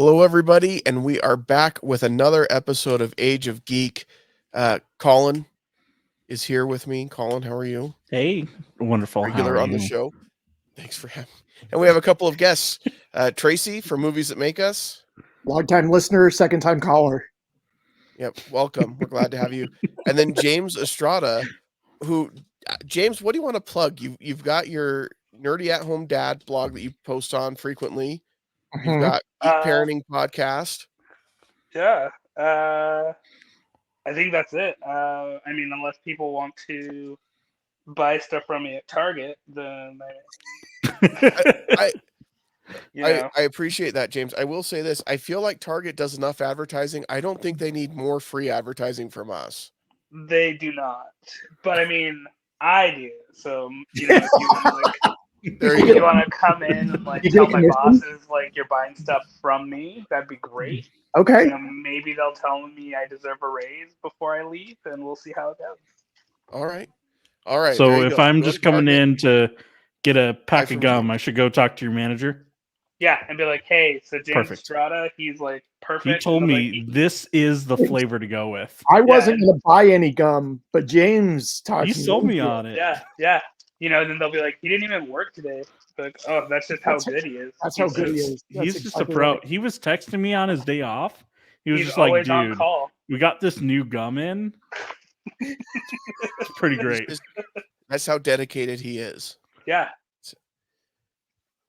Hello, everybody, and we are back with another episode of Age of Geek. Collin is here with me. Collin, how are you? Hey, wonderful. How Regular are on you? the show. Thanks for having me. And we have a couple of guests. Tracy from Movies That Make Us. Long-time listener, second-time caller. Yep, welcome. We're glad to have you. And then James Estrada, who James, what do you want to plug? You've got your Nerdy at Home Dad blog that you post on frequently. You've got Geek Parenting podcast. Yeah. I think that's it. I mean, unless people want to buy stuff from me at Target, then I appreciate that, James. I will say this. I feel like Target does enough advertising. I don't think they need more free advertising from us. They do not. But I mean, I do. So, you know, if you want to come in and like tell my bosses like you're buying stuff from me, that'd be great. Okay. You know, maybe they'll tell me I deserve a raise before I leave, and we'll see how it goes. All right. All right. So if I'm just coming in to get a pack of gum, I should go talk to your manager? Yeah, and be like, hey, so James Estrada, he's like perfect. He told me this is the flavor to go with. I wasn't going to buy any gum, but James talked. He sold me on it. Yeah. You know, then they'll be like, he didn't even work today. Like, oh, that's just how good he is. That's how good he is. He's just a pro. He was texting me on his day off. He's just always like, on dude, call. We got this new gum in. It's pretty great. That's how dedicated he is. Yeah.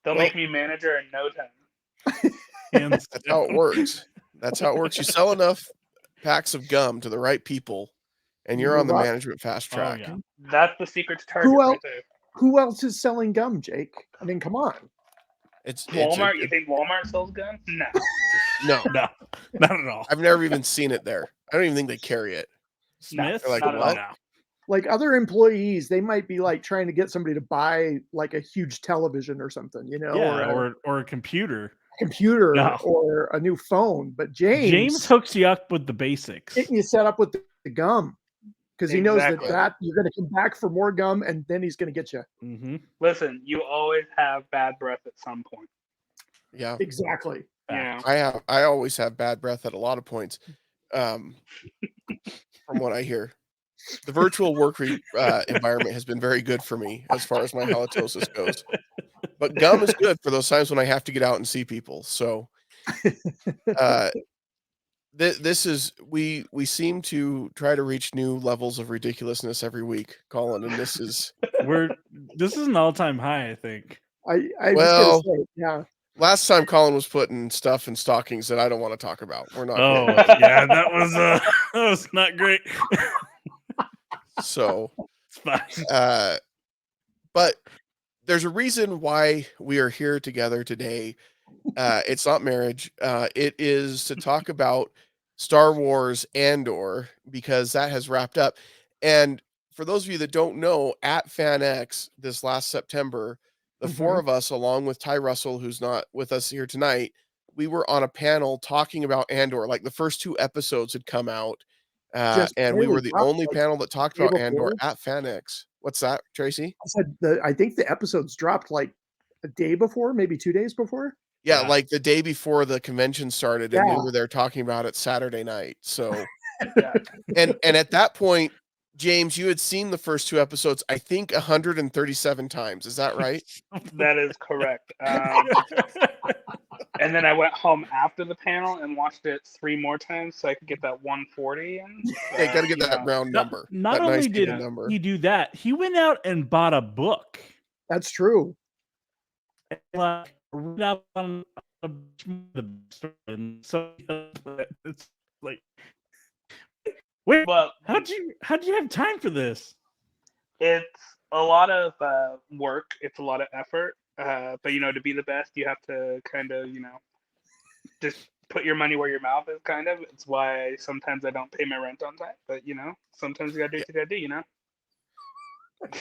They'll make me manager in no time. That's how it works. That's how it works. You sell enough packs of gum to the right people, and you're on the management fast track. Oh, yeah. That's the secret to Target right there. Who else is selling gum, Jake? I mean, come on. It's Walmart. You think Walmart sells gum? No. No, not at all. I've never even seen it there. I don't even think they carry it. Smith? Like, what? Like other employees, they might be like trying to get somebody to buy like a huge television or something, you know, or a computer. Or a new phone. But James hooks you up with the basics. Getting you set up with the gum. Because he knows that you're going to come back for more gum, and then he's going to get you. Mm-hmm. Listen, you always have bad breath at some point. Yeah, exactly. Yeah, I always have bad breath at a lot of points. From what I hear, the virtual work environment has been very good for me as far as my halitosis goes. But gum is good for those times when I have to get out and see people. So, this is we seem to try to reach new levels of ridiculousness every week, Collin, and this is an all-time high, I think. I was gonna say, yeah. Last time Collin was putting stuff in stockings that I don't want to talk about. We're not. Oh, yeah, that was not great. So, it's fine. But there's a reason why we are here together today. It's not marriage. It is to talk about Star Wars Andor, because that has wrapped up. And for those of you that don't know, at FanX this last September, the four of us, along with Ty Russell, who's not with us here tonight, we were on a panel talking about Andor. Like the first 2 episodes had come out, and we were the only panel that talked about Andor at FanX. What's that, Tracy? I said I think the episodes dropped like a day before, maybe 2 days before. Yeah, like the day before the convention started, and we were there talking about it Saturday night. So, and at that point, James, you had seen the first 2 episodes, I think 137 times. Is that right? That is correct. And then I went home after the panel and watched it 3 more times so I could get that 140 in. Yeah, you got to get that round number. Not only did he do that, he went out and bought a book. That's true. Read up on and so it's like, wait, well, how'd you have time for this? It's a lot of work. It's a lot of effort. But you know, to be the best, you have to kind of, you know, just put your money where your mouth is. Kind of. It's why sometimes I don't pay my rent on time. But you know, sometimes you gotta do what you gotta do. You know.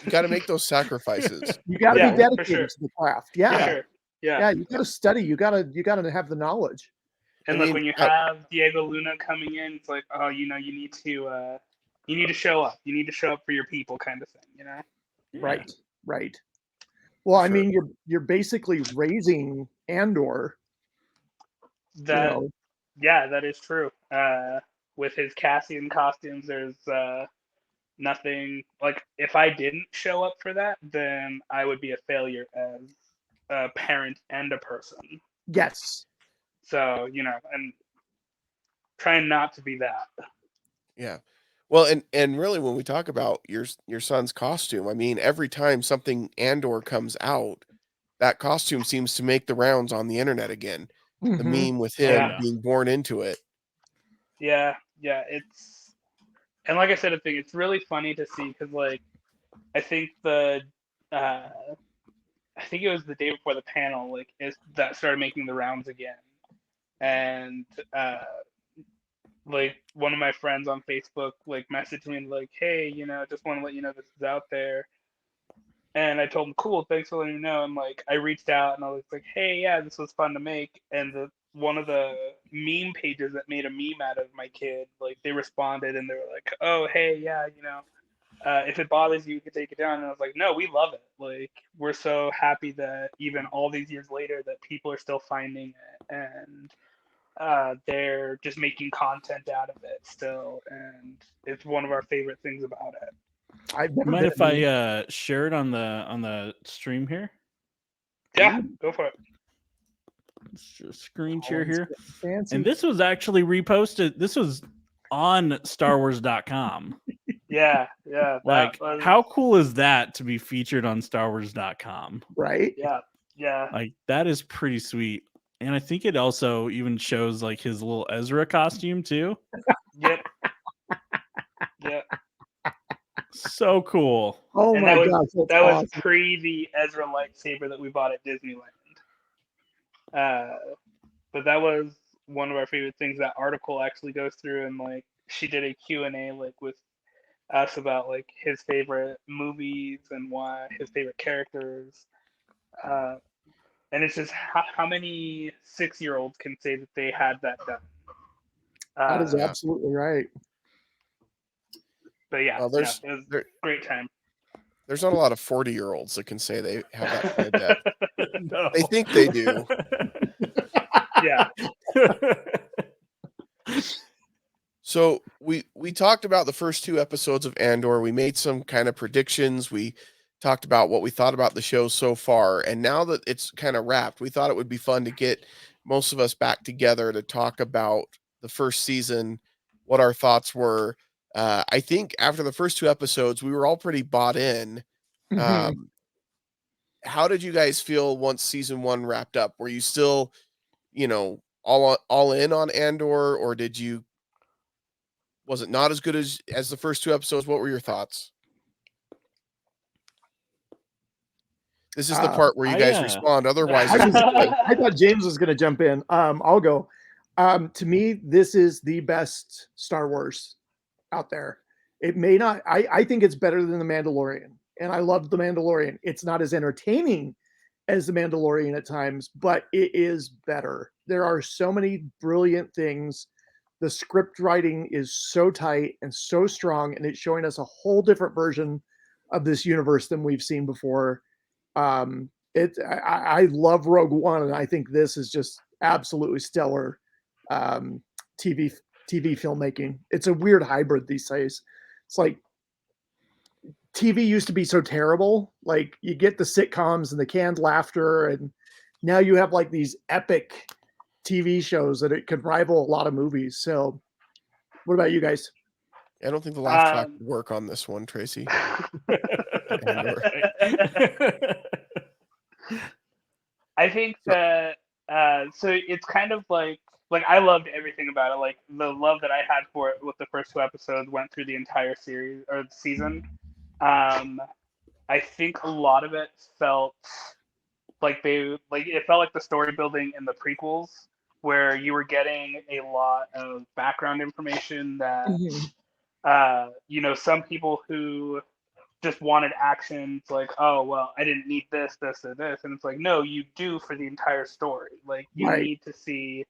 You got to make those sacrifices. You got to be dedicated to the craft. Yeah. Sure. Yeah, you got to study. You got to have the knowledge. And look, when you have Diego Luna coming in, it's like, oh, you know, you need to show up. You need to show up for your people, kind of thing. You know. Yeah. Right. Well, I mean, you're basically raising Andor That yeah, that is true. With his Cassian costumes, there's nothing like if I didn't show up for that, then I would be a failure as a parent and a person. Yes. So, and trying not to be that. Yeah. Well, and really when we talk about your son's costume, I mean, every time something Andor comes out, that costume seems to make the rounds on the internet again. The Mhm. meme with Oh, him yeah. being born into it. Yeah, it's and like I said, it's really funny to see because like I think uh, I think it was the day before the panel like that started making the rounds again, and like one of my friends on Facebook like messaged me like, hey, just want to let you know this is out there. And I told him, cool, thanks for letting me know. And like I reached out and I was like, hey, yeah, this was fun to make. And one of the meme pages that made a meme out of my kid, like they responded and they were like, oh, hey, yeah, if it bothers you, you can take it down. And I was like, no, we love it. Like we're so happy that even all these years later that people are still finding it and they're just making content out of it still. And it's one of our favorite things about it. I've never Mind been if I share it on the stream here? Yeah, go for it. Let's just screen share Collin's here. getting fancy. And this was actually reposted. This was on StarWars.com. Yeah, Like, how cool is that to be featured on StarWars.com? Right? Yeah. Like, that is pretty sweet. And I think it also even shows like his little Ezra costume too. Yep. So cool. Oh And my gosh, that's that was awesome. pre the Ezra lightsaber that we bought at Disneyland. But that was one of our favorite things. That article actually goes through and like she did a Q&A like with us about like his favorite movies and why his favorite characters. And it's just how many 6-year-olds can say that they had that done. That is Yeah. absolutely right. But yeah, Well, it was a there great time. there's not a lot of 40-year-olds that can say they have that kind of depth. No. They think they do. Yeah. So we talked about the first 2 episodes of Andor. We made some kind of predictions. We talked about what we thought about the show so far. And now that it's kind of wrapped, we thought it would be fun to get most of us back together to talk about the first season, what our thoughts were. I think after the first 2 episodes, we were all pretty bought in. Mhm. How did you guys feel once season 1 wrapped up? Were you still, all in on Andor, or was it not as good as the first 2 episodes? What were your thoughts? This is the part where you guys respond. Otherwise, I it's was just me. I thought James was going to jump in. I'll go. To me, this is the best Star Wars out there. It may not. I think it's better than The Mandalorian, and I love The Mandalorian. It's not as entertaining as The Mandalorian at times, but it is better. There are so many brilliant things. The script writing is so tight and so strong, and it's showing us a whole different version of this universe than we've seen before. I love Rogue One, and I think this is just absolutely stellar um, TV filmmaking. It's a weird hybrid these days. It's like TV used to be so terrible. Like you get the sitcoms and the canned laughter, and now you have like these epic TV shows that it could rival a lot of movies. So, what about you guys? I don't think the laugh track would work on this one, Tracy. Andor. I think that so it's kind of like I loved everything about it. Like the love that I had for it with the first 2 episodes went through the entire series or season. I think a lot of it felt like it felt like the story building in the prequels where you were getting a lot of background information that some people who just wanted action. It's like, oh well, I didn't need this, this, or this, and it's like, no, you do for the entire story. Like you Right. need to see,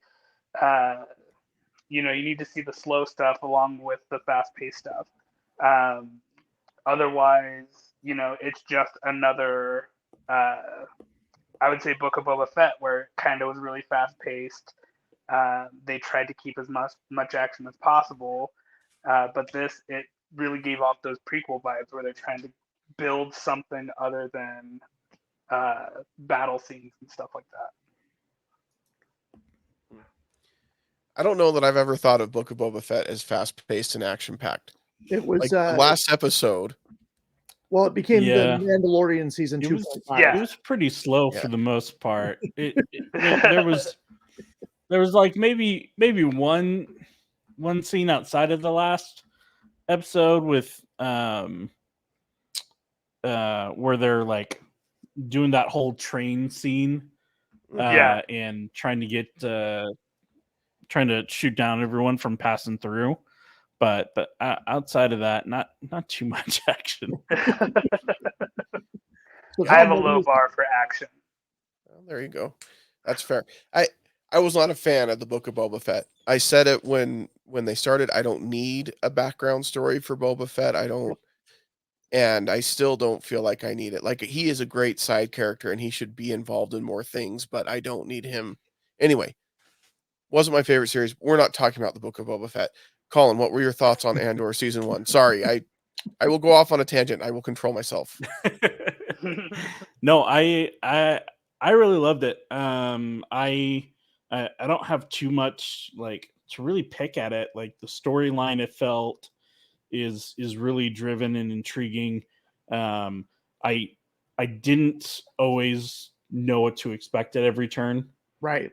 you need to see the slow stuff along with the fast-paced stuff. Otherwise, it's just another, I would say, Book of Boba Fett, where it kind of was really fast-paced. They tried to keep as much action as possible, but it really gave off those prequel vibes where they're trying to build something other than battle scenes and stuff like that. I don't know that I've ever thought of Book of Boba Fett as fast-paced and action-packed. It was Like the last episode. well, it became Yeah. the Mandalorian season It 2.5. was Yeah. it was pretty slow Yeah. for the most part. There was like maybe one scene outside of the last episode with where they're like doing that whole train scene Yeah. and trying to shoot down everyone from passing through. But outside of that, not too much action. So I have a Tom, low bar for action. Well, there you go. That's fair. I was not a fan of the Book of Boba Fett. I said it when they started. I don't need a background story for Boba Fett. I don't, and I still don't feel like I need it. Like he is a great side character and he should be involved in more things, but I don't need him. Anyway, wasn't my favorite series. We're not talking about the Book of Boba Fett. Collin, what were your thoughts on Andor season 1? Sorry, I will go off on a tangent. I will control myself. No, I really loved it. I don't have too much like to really pick at it. Like the storyline, it felt is really driven and intriguing. I didn't always know what to expect at every turn. right.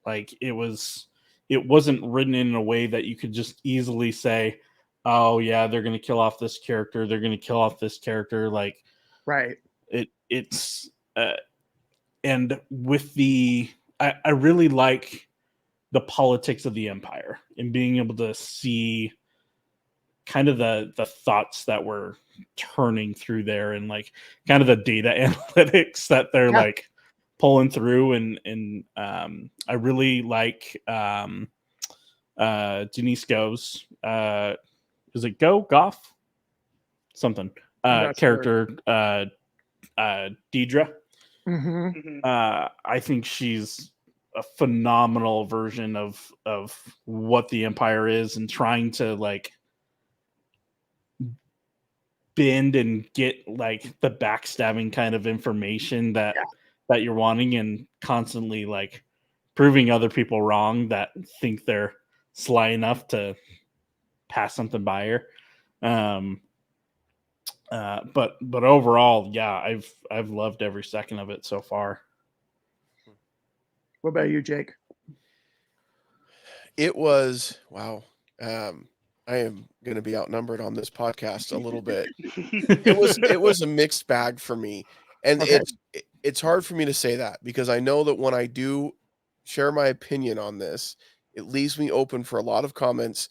Like it wasn't written in a way that you could just easily say, oh yeah, they're going to kill off this character. They're going to kill off this character. Like, Right. It's and with I really like the politics of the Empire and being able to see kind of the thoughts that were turning through there and like kind of the data analytics that they're like pulling through and I really like Denise Go's is it Goff something character Deidre. Mm-hmm. I think she's a phenomenal version of what the Empire is and trying to like bend and get like the backstabbing kind of information that you're wanting and constantly like proving other people wrong that think they're sly enough to pass something by her. But overall, yeah, I've loved every second of it so far. What about you, Jake? It was wow. I am going to be outnumbered on this podcast a little bit. It was a mixed bag for me, and it's hard for me to say that because I know that when I do share my opinion on this, it leaves me open for a lot of comments,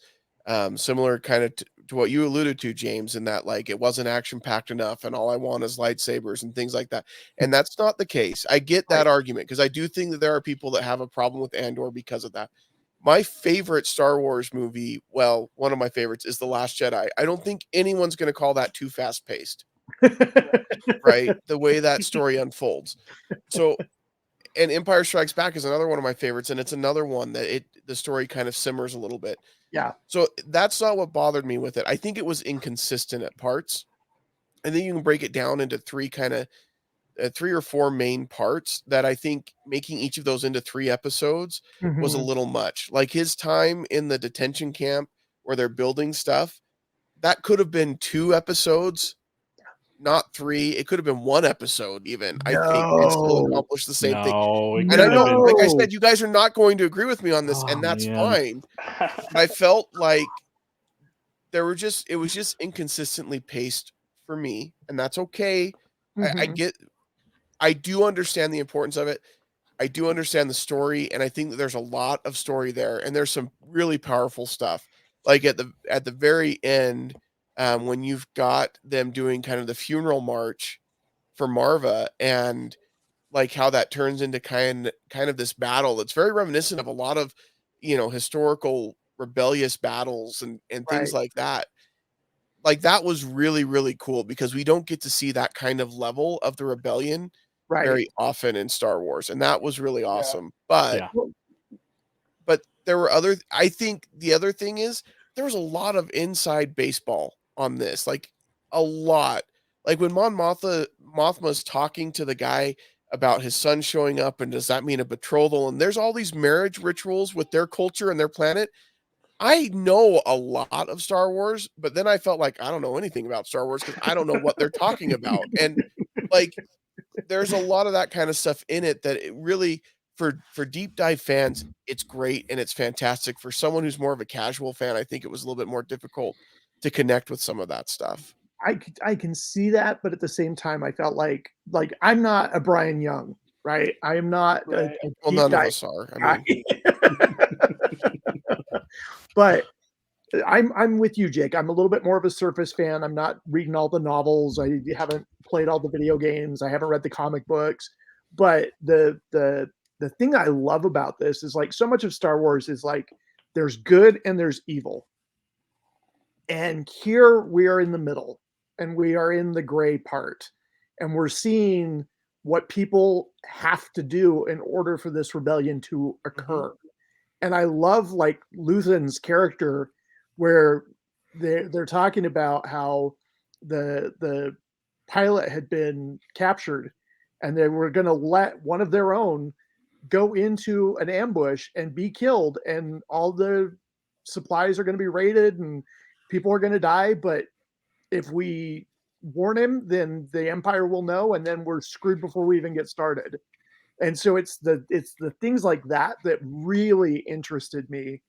similar kind of to what you alluded to, James, in that like it wasn't action packed enough, and all I want is lightsabers and things like that. And that's not the case. I get that argument because I do think that there are people that have a problem with Andor because of that. My favorite Star Wars movie, well, one of my favorites is The Last Jedi. I don't think anyone's going to call that too fast paced, right? The way that story unfolds. So, and Empire Strikes Back is another one of my favorites, and it's another one that the story kind of simmers a little bit. Yeah. So that's not what bothered me with it. I think it was inconsistent at parts. I think you can break it down into three or four main parts that I think making each of those into 3 episodes was a little much. Like his time in the detention camp where they're building stuff, that could have been 2 episodes, not 3. It could have been 1 episode even, I think, and still accomplish the same thing. And I know, like I said, you guys are not going to agree with me on this, and that's fine. But I felt like it was just inconsistently paced for me, and that's okay. I do understand the importance of it. I do understand the story, and I think that there's a lot of story there, and there's some really powerful stuff. Like at the very end, when you've got them doing kind of the funeral march for Marva, and like how that turns into kind of this battle that's very reminiscent of a lot of historical rebellious battles and things like that. Like that was really, really cool because we don't get to see that kind of level of the rebellion very often in Star Wars, and that was really awesome. But there were other. I think the other thing is there was a lot of inside baseball on this, like a lot. Like when Mothma's talking to the guy about his son showing up, and does that mean a betrothal? And there's all these marriage rituals with their culture and their planet. I know a lot of Star Wars, but then I felt like I don't know anything about Star Wars because I don't know what they're talking about. And like there's a lot of that kind of stuff in it that it really for deep dive fans, it's great and it's fantastic. For someone who's more of a casual fan, I think it was a little bit more difficult to connect with some of that stuff. I can see that, but at the same time, I felt like I'm not a Brian Young, right? I am not Right. a Well, deep none of dive us are. I guy. mean, But I'm with you, Jake. I'm a little bit more of a surface fan. I'm not reading all the novels. I haven't played all the video games. I haven't read the comic books. But the thing I love about this is like so much of Star Wars is like there's good and there's evil. And here we are in the middle and we are in the gray part. And we're seeing what people have to do in order for this rebellion to occur. And I love like Luthen's character where they're talking about how the pilot had been captured and they were going to let one of their own go into an ambush and be killed, and all the supplies are going to be raided and people are going to die, but if we warn him then the Empire will know and then we're screwed before we even get started. And so it's the things like that that really interested me.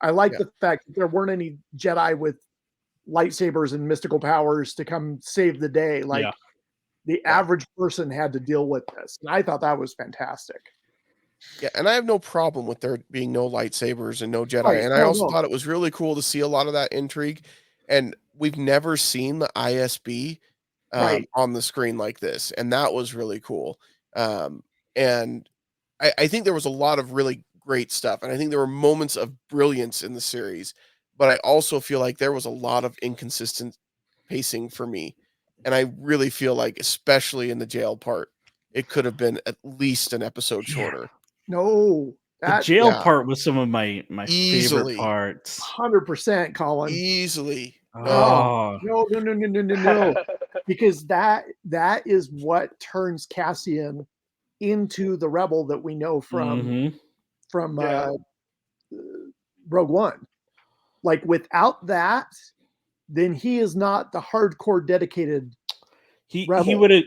I like Yeah. the fact that there weren't any Jedi with lightsabers and mystical powers to come save the day. Like the average person had to deal with this. And I thought that was fantastic. Yeah, and I have no problem with there being no lightsabers and no Jedi. Right. And I Oh, also no. thought it was really cool to see a lot of that intrigue. And we've never seen the ISB Right. on the screen like this, and that was really cool. And I think there was a lot of really great stuff, and I think there were moments of brilliance in the series. But I also feel like there was a lot of inconsistent pacing for me, and I really feel like, especially in the jail part, it could have been at least an episode Yeah. shorter. No, The that jail Yeah. part was some of my favorite Easily. parts. 100%, Colin. Easily. Oh, Oh, no. Because that is what turns Cassian into the rebel that we know from Yeah. Rogue One. Like without that, then he is not the hardcore dedicated he rebel.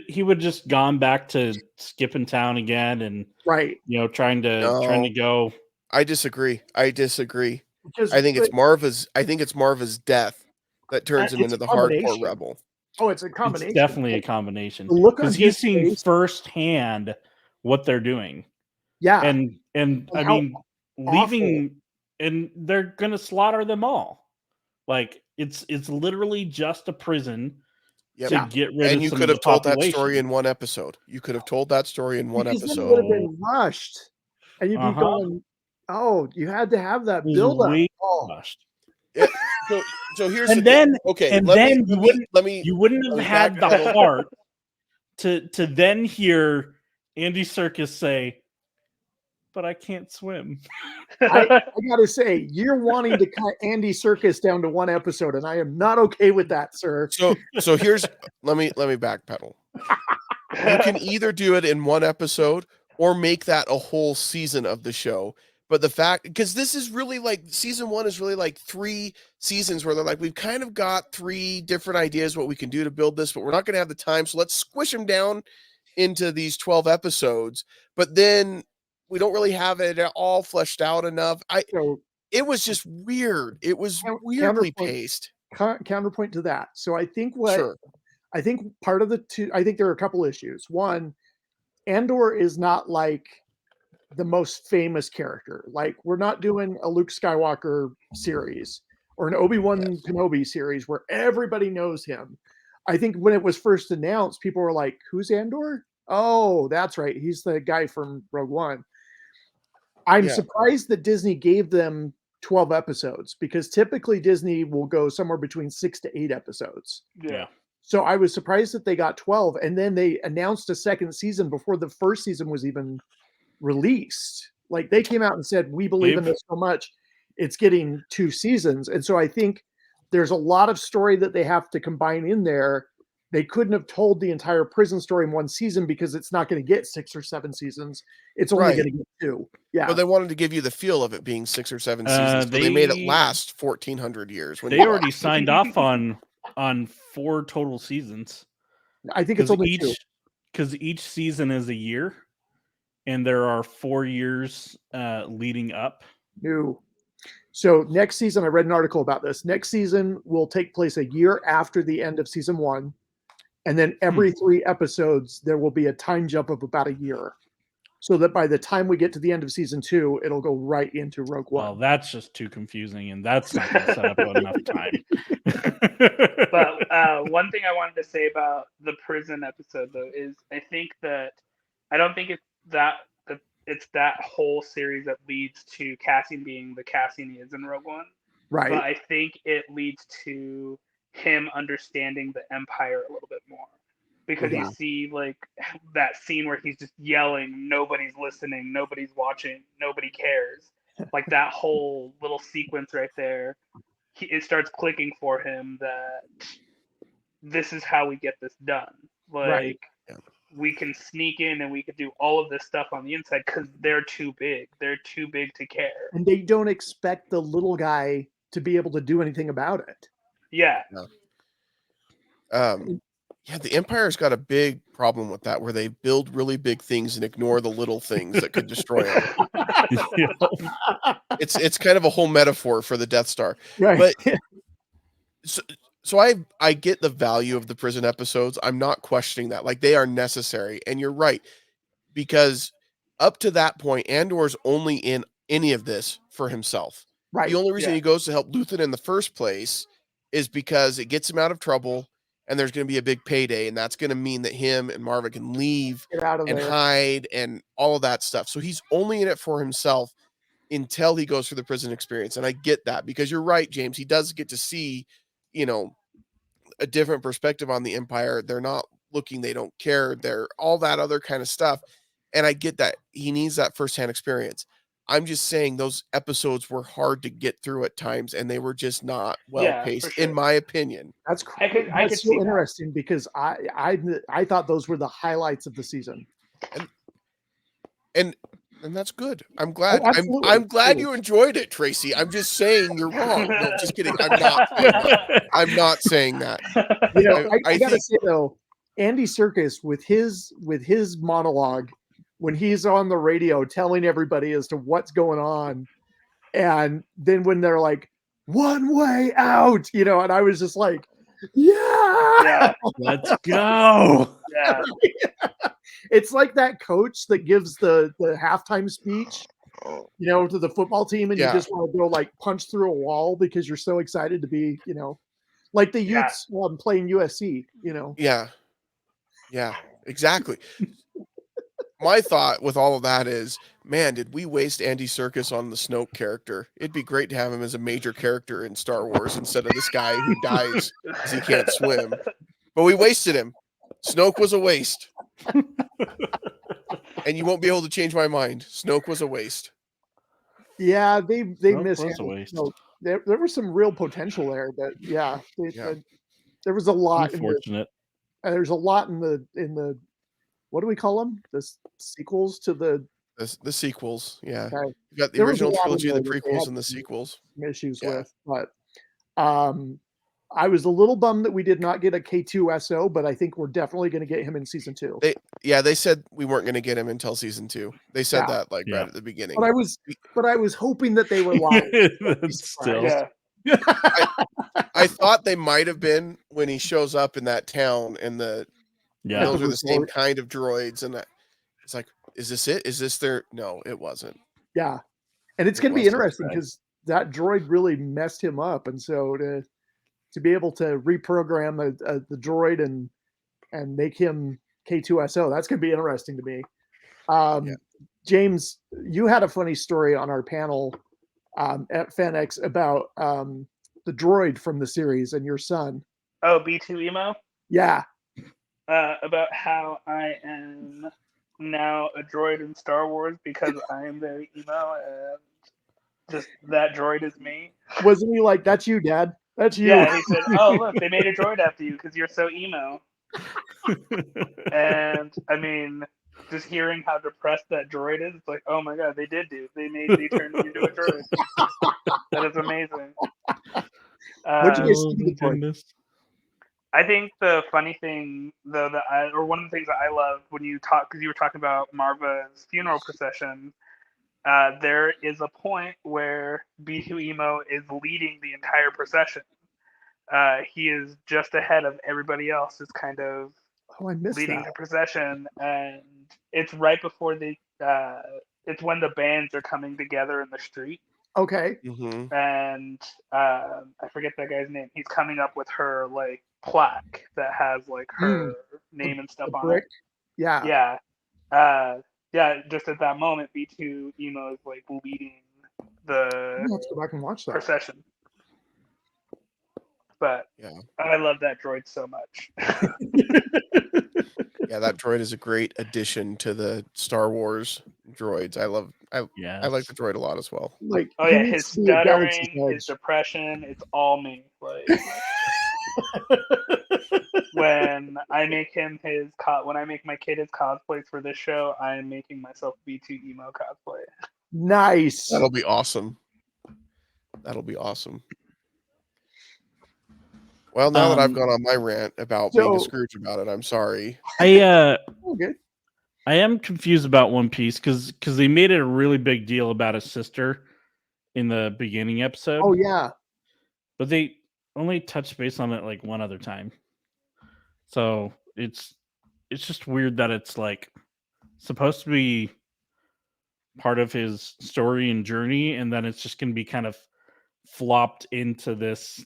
he would just gone back to skipping town again and Right. trying to go. I disagree. Because I think it's Marva's death that turns him it's into a the hardcore combination. rebel. Oh, it's a It's combination. definitely a combination The look on because his he's seen face. firsthand what they're doing. Yeah. And I how mean, leaving, and they're gonna slaughter them all. Like it's literally just a prison Yep. to get rid And of you some could of have the told that story population. in one episode. because then it would have been rushed. And you'd be going, oh, you had to have that It was build up. way Oh. rushed. Yeah. So here's And the then thing. Okay, and let then me you wouldn't have had the backpedal. heart to then hear Andy Serkis say, "But I can't swim." I gotta say, you're wanting to cut Andy Serkis down to one episode, and I am not okay with that, sir. So here's let me backpedal. You can either do it in one episode or make that a whole season of the show. But the fact, because this is really like season one is really like 3 seasons where they're like, we've kind of got 3 different ideas what we can do to build this, but we're not going to have the time. So let's squish them down into these 12 episodes. But then we don't really have it all fleshed out enough. So It was just weird. It was weirdly paced. counterpoint to that. So I think Sure. I think part of I think there are a couple issues. One, Andor is not like the most famous character. Like we're not doing a Luke Skywalker series or an Obi-Wan Kenobi series where everybody knows him. I think when it was first announced, people were like, who's Andor? Oh, that's right. He's the guy from Rogue One. I'm surprised that Disney gave them 12 episodes because typically Disney will go somewhere between 6 to 8 episodes. Yeah. So I was surprised that they got 12, and then they announced a second season before the first season was even released. Like they came out and said, we believe in this so much, it's getting 2 seasons. And so I think there's a lot of story that they have to combine in there. They couldn't have told the entire prison story in 1 season because it's not going to get 6 or 7 seasons. It's only Right. going to get 2. Yeah. Well, they wanted to give you the feel of it being 6 or 7 seasons, so they made it last 1,400 years. When They already signed off on 4 total seasons. I think it's only 2. Because each season is a year, and there are 4 years leading up. No. So next season, I read an article about this. Next season will take place a year after the end of season 1. And then every 3 episodes, there will be a time jump of about a year. So that by the time we get to the end of season 2, it'll go right into Rogue One. Well, that's just too confusing, and that's not going to set up enough time. But one thing I wanted to say about the prison episode, though, is I don't think it's that whole series that leads to Cassian being the Cassian he is in Rogue One. Right. But I think it leads to him understanding the Empire a little bit more. Because you see like that scene where he's just yelling, nobody's listening, nobody's watching, nobody cares. Like that whole little sequence right there, it starts clicking for him that this is how we get this done. Like we can sneak in and we can do all of this stuff on the inside because they're too big. They're too big to care. And they don't expect the little guy to be able to do anything about it. Yeah. Yeah, the Empire's got a big problem with that, where they build really big things and ignore the little things that could destroy them. It's kind of a whole metaphor for the Death Star. Right. But so I get the value of the prison episodes. I'm not questioning that. Like they are necessary, and you're right, because up to that point, Andor's only in any of this for himself. Right. The only reason he goes to help Luthen in the first place is because it gets him out of trouble. And there's going to be a big payday, and that's going to mean that him and Marva can leave and hide and all of that stuff. So he's only in it for himself until he goes through the prison experience. And I get that, because you're right, James. He does get to see, a different perspective on the Empire. They're not looking, they don't care. They're all that other kind of stuff. And I get that he needs that firsthand experience. I'm just saying those episodes were hard to get through at times, and they were just not well paced, in my opinion. That's so interesting because I thought those were the highlights of the season, and that's good. I'm glad. I'm glad you enjoyed it, Tracy. I'm just saying you're wrong. No, just kidding. I'm not saying that. I gotta say though, Andy Serkis with his monologue, when he's on the radio telling everybody as to what's going on, and then when they're like, one way out, and I was just like, yeah, let's go. Yeah. It's like that coach that gives the halftime speech, to the football team, and you just want to go like punch through a wall because you're so excited to be, like the youths playing USC, Yeah, exactly. My thought with all of that is, man, did we waste Andy Serkis on the Snoke character? It'd be great to have him as a major character in Star Wars instead of this guy who dies because he can't swim. But we wasted him. Snoke was a waste. And you won't be able to change my mind. Snoke was a waste. Yeah, they missed Snoke. There was some real potential there. There was a lot. Unfortunate. There's a lot in the what do we call them? The sequels to the sequels. Yeah, okay. You got the original trilogy, the prequels, and the sequels. Issues with, but I was a little bummed that we did not get a K2SO, but I think we're definitely going to get him in season 2. They said we weren't going to get him until season 2. They said that right at the beginning. But I was hoping that they were lying. Still. I thought they might have been when he shows up in that town, and those are the same kind of droids, and it's like, is this it? Is this their? No, it wasn't. Yeah, and it's going to be interesting because that droid really messed him up, and so to be able to reprogram the droid and make him K2SO, that's going to be interesting to me. James, you had a funny story on our panel at FanX about the droid from the series and your son. Oh, B2 Emo? Yeah. About how I am now a droid in Star Wars because I am very emo and just that droid is me. Wasn't he like, "That's you, Dad. That's you"? Yeah, he said, "Oh, look, they made a droid after you because you're so emo." And I mean, just hearing how depressed that droid is, it's like, oh my god, they turned me into a droid. That is amazing. What'd you guys Oh, think of the droid? goodness. I think the funny thing, though, or one of the things that I love when you talk, because you were talking about Marva's funeral procession, there is a point where B2 Emo is leading the entire procession. He is just ahead of everybody else, is kind of Oh, I missed leading that. the procession, and it's right before it's when the bands are coming together in the street. Okay. Mhm. And I forget that guy's name. He's coming up with her like plaque that has like her name and stuff The on brick. it. Yeah. Yeah. Just at that moment, B2 Emo is like leading the I'm gonna have to go back and watch that. procession. But Yeah. I love that droid so much. Yeah, that droid is a great addition to the Star Wars droids. I like the droid a lot as well. Like, Oh he yeah, needs his to be a Galaxy's stuttering, his Edge. depression, it's all me. Like when I make my kid his cosplays for this show, I am making myself B2 Emo cosplay. Nice. That'll be awesome. That'll be awesome. Well, now that I've gone on my rant about being a Scrooge about it, I'm sorry. Okay. I am confused about One Piece because they made it a really big deal about his sister in the beginning episode. Oh yeah. But they only touched base on it like one other time. So it's just weird that it's like supposed to be part of his story and journey, and then it's just going to be kind of flopped into this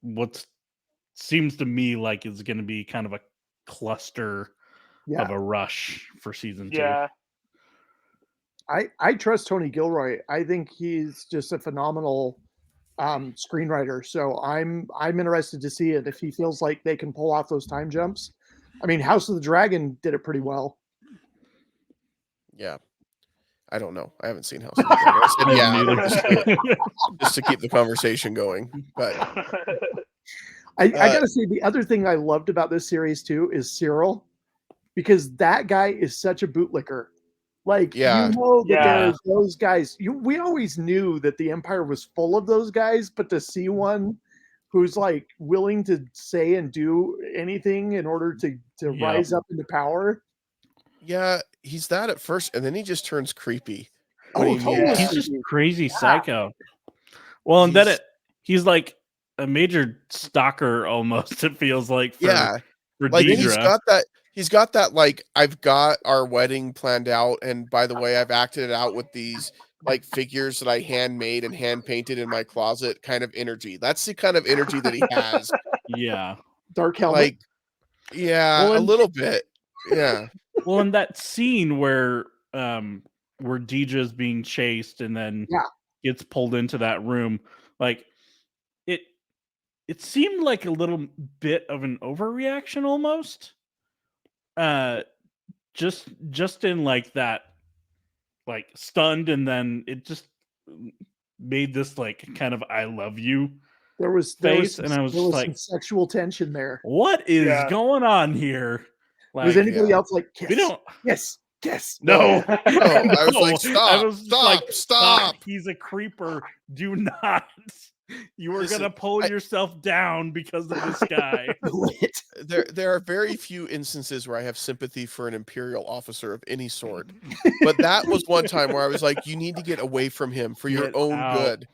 what seems to me like is going to be kind of a cluster of a rush for season 2. Yeah. I trust Tony Gilroy. I think he's just a phenomenal screenwriter. So I'm interested to see it if he feels like they can pull off those time jumps. I mean, House of the Dragon did it pretty well. Yeah. I don't know. I haven't seen House of the Dragon. I said, yeah, just to keep the conversation going. But I gotta say, the other thing I loved about this series too is Cyril, because that guy is such a bootlicker. Like, yeah, you know that there's those guys. We always knew that the Empire was full of those guys, but to see one who's like willing to say and do anything in order to rise up into power. Yeah, he's that at first, and then he just turns creepy. Oh, totally. He's just crazy psycho. Well, and then he's like a major stalker almost. It feels like for like Deidre. he's got that like, I've got our wedding planned out, and by the way, I've acted it out with these like figures that I handmade and hand painted in my closet kind of energy. That's the kind of energy that he has. Yeah. Dark helmet. Like, yeah, a little bit. Yeah. Well, in that scene where Deidre's being chased and then gets pulled into that room, like it seemed like a little bit of an overreaction almost. Just in like that, like stunned, and then it just made this like kind of "I love you" face, and I was just like, some sexual tension there. What is going on here? Like, was anybody else like, kiss? We don't. Yes. No. I was like, stop. Stop. He's a creeper. Do not. You are gonna pull yourself down because of this guy. There are very few instances where I have sympathy for an Imperial officer of any sort, but that was one time where I was like, you need to get away from him for your own good.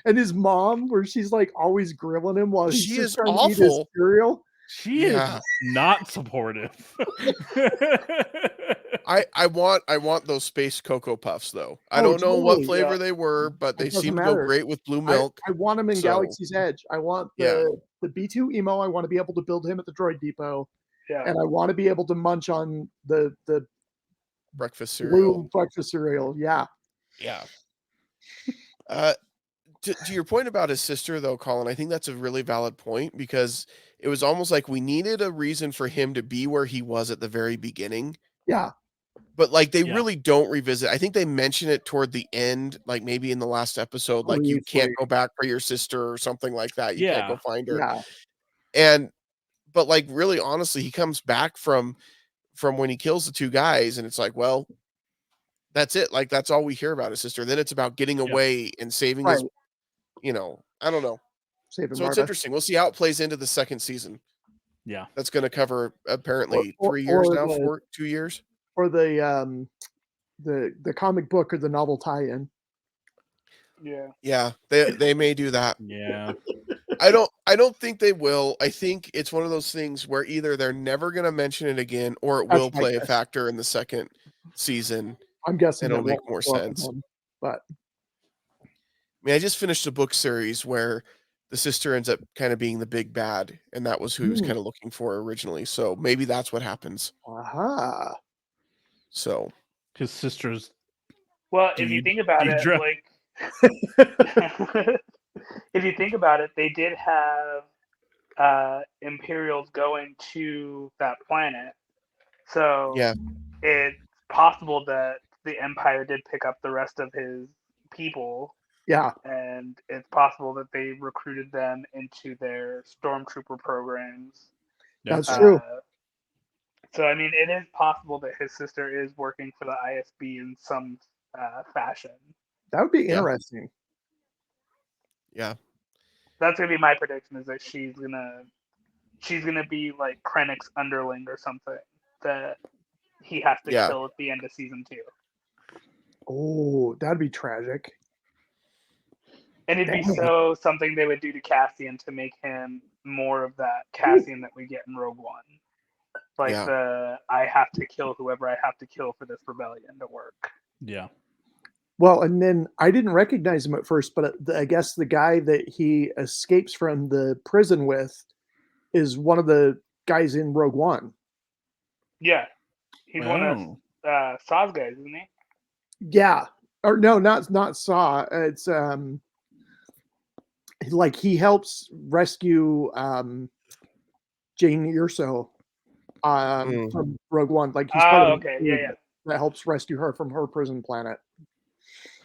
And his mom, where she's like always grilling him while he's just trying to eat his cereal. She is not supportive. I want those space Cocoa Puffs though. I don't know what flavor they were, but they seem to go great with blue milk. I want them in Galaxy's Edge. I want the B2 Emo. I want to be able to build him at the Droid Depot. Yeah. And I want to be able to munch on the breakfast cereal. Blue breakfast cereal. Yeah. Yeah. to your point about his sister, though, Colin, I think that's a really valid point because it was almost like we needed a reason for him to be where he was at the very beginning. Yeah. But like they Yeah. really don't revisit. I think they mention it toward the end, like maybe in the last episode, like you can't Briefly. go back for your sister or something like that. You can't go Yeah. find her. Yeah. And but like really honestly, he comes back from when he kills the two guys, and it's like, well, that's it. Like that's all we hear about his sister. Then it's about getting away and saving his, Right. I don't know. Saving So it's Marta. interesting. We'll see how it plays into the second season. Yeah. That's going to cover apparently Or- 3 years or now, the- 2 years. Or the comic book or the novel tie-in. Yeah. Yeah, they may do that. Yeah. I don't think they will. I think it's one of those things where either they're never going to mention it again or it That's will my play a guess. factor in the second season. I'm guessing And it'll that make won't more show up sense. again, but I mean, I just finished a book series where the sister ends up kind of being the big bad, and that was who he was kind of looking for originally. So maybe that's what happens. aha. So His sister's Well, if you Deed- think about it, Deidre. like if you think about it, they did have Imperials going to that planet. So yeah, it's possible that the Empire did pick up the rest of his people, Yeah. and it's possible that they recruited them into their stormtrooper programs. That's Yeah. true. So, I mean, it is possible that his sister is working for the ISB in some fashion. That would be Yeah. interesting. yeah, That's gonna be my prediction: is that she's gonna be like Krennic's underling or something that he has to Yeah. kill at the end of season 2. Oh, that'd be tragic. And it'd be Dang. so something they would do to Cassian to make him more of that Cassian that we get in Rogue One. Like Yeah. I have to kill whoever I have to kill for this rebellion to work. Yeah. Well, and then I didn't recognize him at first, but I guess the guy that he escapes from the prison with is one of the guys in Rogue One. Yeah. He's one of Oh. Saw's guys, isn't he? Yeah. Or no, not Saw. It's like he helps rescue Jane Urso from Rogue One. Like he's part Oh, of the okay. team Yeah. that helps rescue her from her prison planet.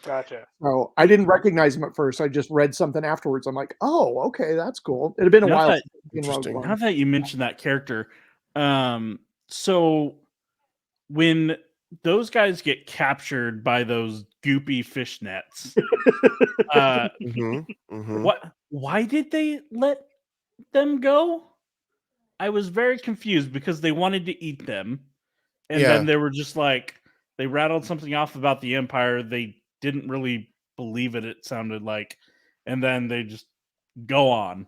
Gotcha. So I didn't recognize him at first. I just read something afterwards. I'm like, oh, okay, that's cool. It had been a Now while that- since I've seen Rogue Interesting. One. Now that you mentioned that character, so when those guys get captured by those goopy fish nets, why did they let them go? I was very confused because they wanted to eat them, and Yeah. then they were just like they rattled something off about the Empire. They didn't really believe it. It sounded like, and then they just go on.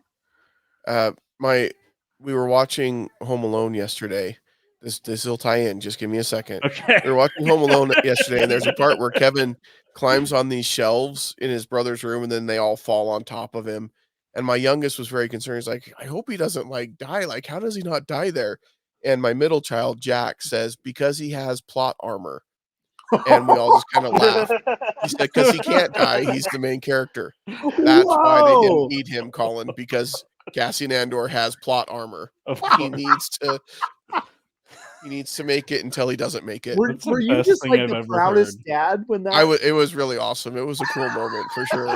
We were watching Home Alone yesterday. This will tie in. Just give me a second. Okay. We were watching Home Alone yesterday, and there's a part where Kevin climbs on these shelves in his brother's room, and then they all fall on top of him. And my youngest was very concerned. He's like, I hope he doesn't like die. Like, how does he not die there? And my middle child, Jack, says, because he has plot armor. And we all just kind of laughed. He said, because he can't die. He's the main character. That's why they didn't need him, Colin, because Cassian Andor has plot armor. Of He needs to make it until he doesn't make it. That's the Were you best just thing like I've the ever proudest heard. dad when that? It was really awesome. It was a cool moment for sure.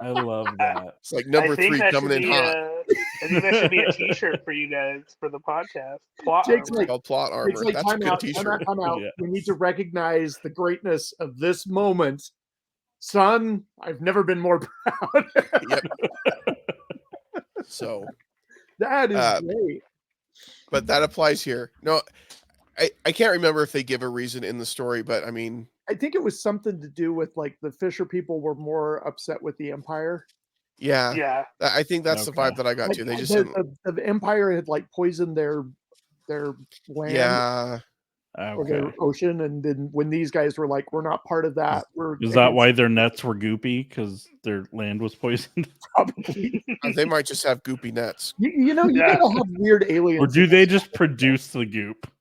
I love that. It's like number 3 coming in hot. I think that should be a T-shirt for you guys for the podcast. Plot Jake's armor. like, Called plot armor. It's like That's a time good out, t-shirt. time out. Yeah. We need to recognize the greatness of this moment. Son, I've never been more proud. Yep. So, That is great. but that applies here. No, I can't remember if they give a reason in the story, but I mean, I think it was something to do with like the Fisher people were more upset with the Empire. yeah, Yeah. I think that's the Okay. vibe that I got Like, to. They just didn't. the Empire had like poisoned their land Yeah, or their Okay. ocean, and then when these guys were like, we're not part of that. We're Is that against why their nets were goopy? Because their land was poisoned? probably. they might just have goopy nets. You know, you Yeah. gotta have weird aliens. Or do they just produce the goop?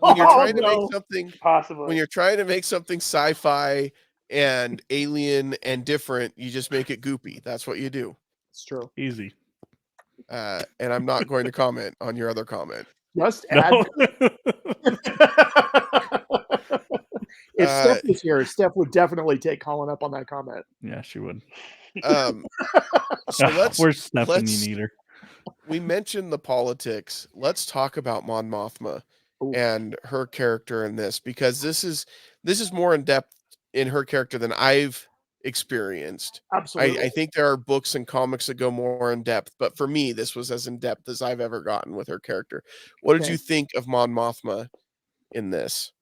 When you're Oh, trying to no. make something, Possibly. when you're trying to make something sci-fi and alien and different, you just make it goopy. That's what you do. It's true. Easy. And I'm not going to comment on your other comment. Just add. No. If Steph was here, Steph would definitely take Colin up on that comment. Yeah, she would. So let's Where's Stephanie Neater? We mentioned the politics. Let's talk about Mon Mothma Ooh. and her character in this, because this is more in depth in her character than I've experienced. Absolutely. I think there are books and comics that go more in depth, but for me, this was as in depth as I've ever gotten with her character. What did Okay. you think of Mon Mothma in this?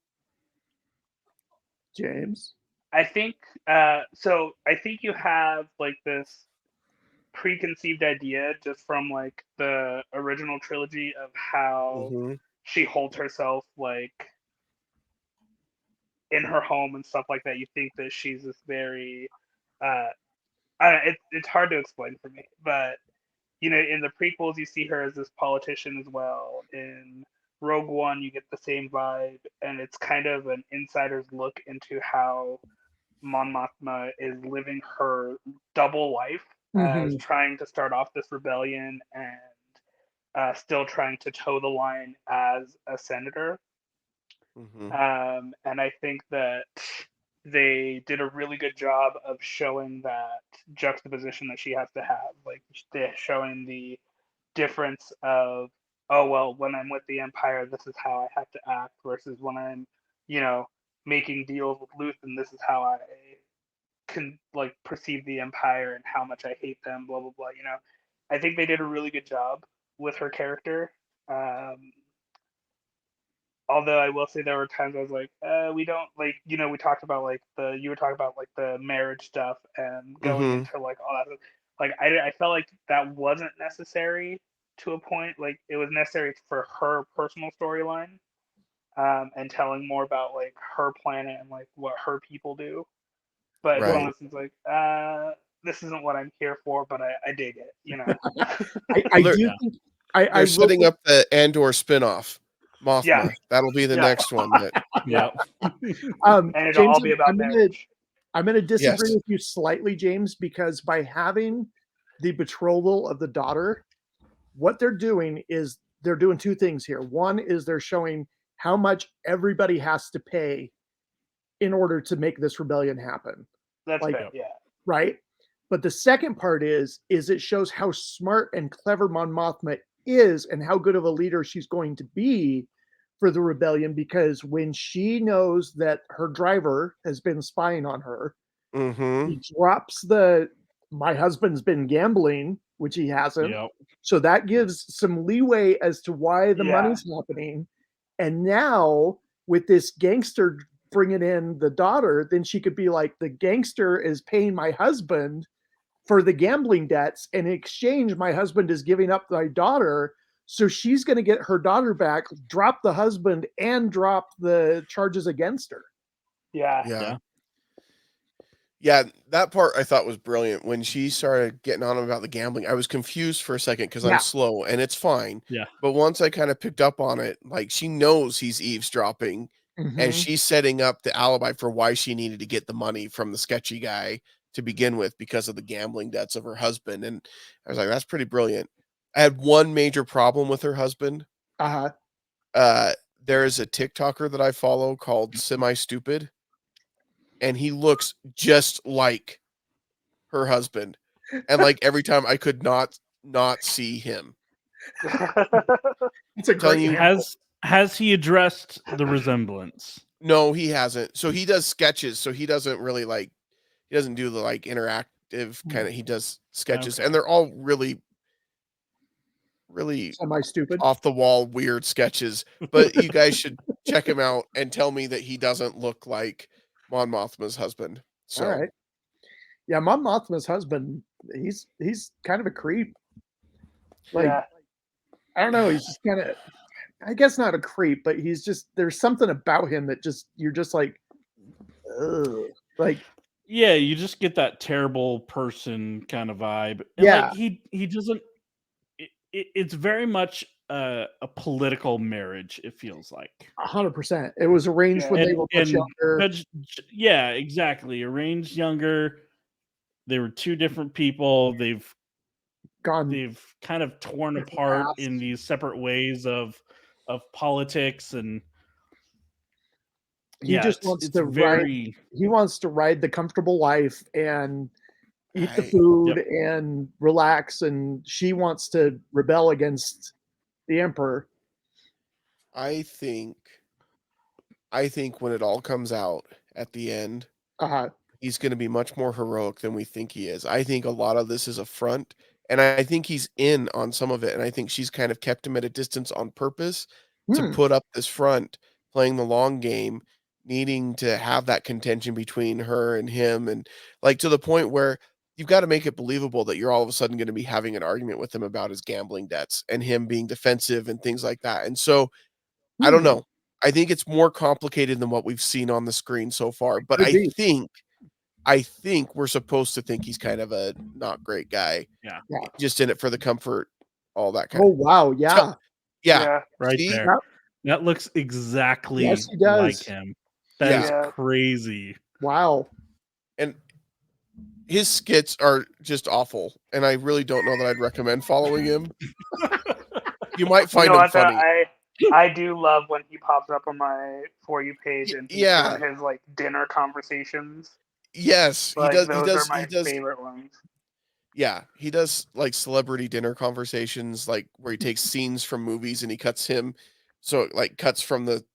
James? I think so. I think you have like this preconceived idea just from like the original trilogy of how Mm-hmm. she holds herself like in her home and stuff like that. You think that she's this very it's hard to explain for me, but you know, in the prequels you see her as this politician as well. In Rogue One you get the same vibe, and it's kind of an insider's look into how Mon Mothma is living her double life as trying to start off this rebellion and still trying to toe the line as a senator. Mm-hmm. And I think that they did a really good job of showing that juxtaposition that she has to have, like they're showing the difference of, oh well, when I'm with the Empire, this is how I have to act, versus when I'm, you know, making deals with Luthen, this is how I can like perceive the Empire and how much I hate them, blah blah blah. You know, I think they did a really good job with her character. Although I will say there were times I was like, we don't like, you know, we talked about like you were talking about like the marriage stuff and going Mm-hmm. into like all that stuff. Like I felt like that wasn't necessary to a point. Like it was necessary for her personal storyline, and telling more about like her planet and like what her people do. But it's one Right. of those things like, this isn't what I'm here for, but I dig it, you know. I do think They're setting up the Andor spinoff, Mothma. Yeah. That'll be the Yeah. next one. That Yeah. And it'll James, all be about marriage. I'm gonna disagree Yes. with you slightly, James, because by having the betrothal of the daughter, what they're doing is they're doing two things here. One is they're showing how much everybody has to pay in order to make this rebellion happen. That's Like, fair, yeah. right? But the second part is it shows how smart and clever Mon Mothma is and how good of a leader she's going to be for the rebellion, because when she knows that her driver has been spying on her, Mm-hmm. he drops my husband's been gambling, which he hasn't. Yep. So that gives some leeway as to why the Yeah. money's happening. And now with this gangster bringing in the daughter, then she could be like, the gangster is paying my husband for the gambling debts. And in exchange, my husband is giving up my daughter. So she's going to get her daughter back, drop the husband, and drop the charges against her. Yeah. Yeah. Yeah, that part I thought was brilliant. When she started getting on about the gambling, I was confused for a second because Yeah. I'm slow and it's fine. Yeah. But once I kind of picked up on it, like she knows he's eavesdropping and she's setting up the alibi for why she needed to get the money from the sketchy guy to begin with because of the gambling debts of her husband. And I was like, that's pretty brilliant. I had one major problem with her husband. There is a TikToker that I follow called Semi Stupid, and he looks just like her husband. And like every time I could not see him. It's a Telling great you, Has he addressed the resemblance? no, he hasn't. So he does sketches. So he doesn't really he doesn't do the like interactive kind of, he does sketches Okay. and they're all really semi-stupid. off the wall, weird sketches, but you guys should check him out and tell me that he doesn't look like Mon Mothma's husband. So, all right. Yeah, Mon Mothma's husband, he's kind of a creep. Like, Yeah. I don't know, he's just kind of, I guess not a creep, but he's just, there's something about him that just, you're just like, ugh. Like, Yeah, you just get that terrible person kind of vibe. And Yeah. like he doesn't it's very much a political marriage. It feels like 100%. It was arranged when they were much younger. Yeah, exactly. Arranged younger. They were two different people. They've kind of torn apart paths. in these separate ways of politics, and He just wants to ride. He wants to ride the comfortable life and eat the food and relax, and she wants to rebel against the Emperor. I think when it all comes out at the end, he's going to be much more heroic than we think he is. I think a lot of this is a front, and I think he's in on some of it, and I think she's kind of kept him at a distance on purpose to put up this front, playing the long game, needing to have that contention between her and him, and like to the point where you've got to make it believable that you're all of a sudden going to be having an argument with him about his gambling debts and him being defensive and things like that. And so I don't know. I think it's more complicated than what we've seen on the screen so far, but I think we're supposed to think he's kind of a not great guy. Yeah. Just in it for the comfort, all that kind of. Oh, wow. Yeah. So, yeah. Right there. That looks exactly like him. That is crazy. Wow. And his skits are just awful, and I really don't know that I'd recommend following him. You might find him funny. I do love when he pops up on my For You page and he's doing his like dinner conversations. Yes, like, he does. Those are my favorite ones. Yeah, he does like celebrity dinner conversations, like where he takes scenes from movies and he cuts him, so it, like cuts from the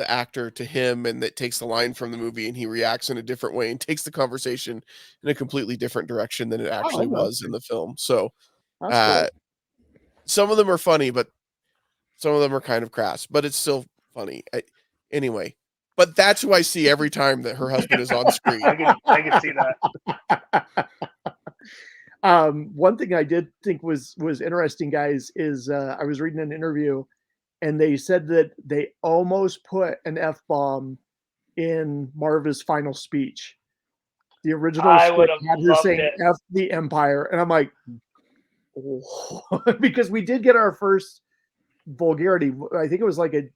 actor to him, and that takes the line from the movie, and he reacts in a different way and takes the conversation in a completely different direction than it actually was in the film. So, cool. Some of them are funny, but some of them are kind of crass, but it's still funny. Anyway, but that's who I see every time that her husband is on screen. I can see that. One thing I did think was interesting, guys, is I was reading an interview, and they said that they almost put an F-bomb in Marva's final speech. The original script had her saying "F the Empire," and I'm like, oh. Because we did get our first vulgarity. I think it was like a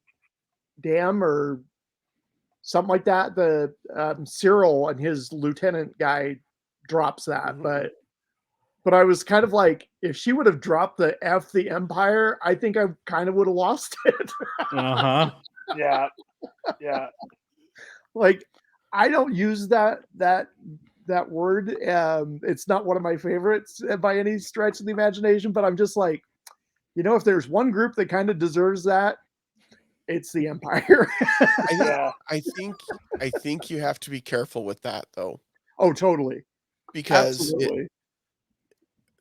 damn or something like that. The Cyril and his lieutenant guy drops that, but I was kind of like, if she would have dropped the F the Empire, I think I kind of would have lost it. Yeah. Like, I don't use that word. It's not one of my favorites by any stretch of the imagination, but I'm just like, if there's one group that kind of deserves that, it's the Empire. I think you have to be careful with that, though. Oh, totally. Because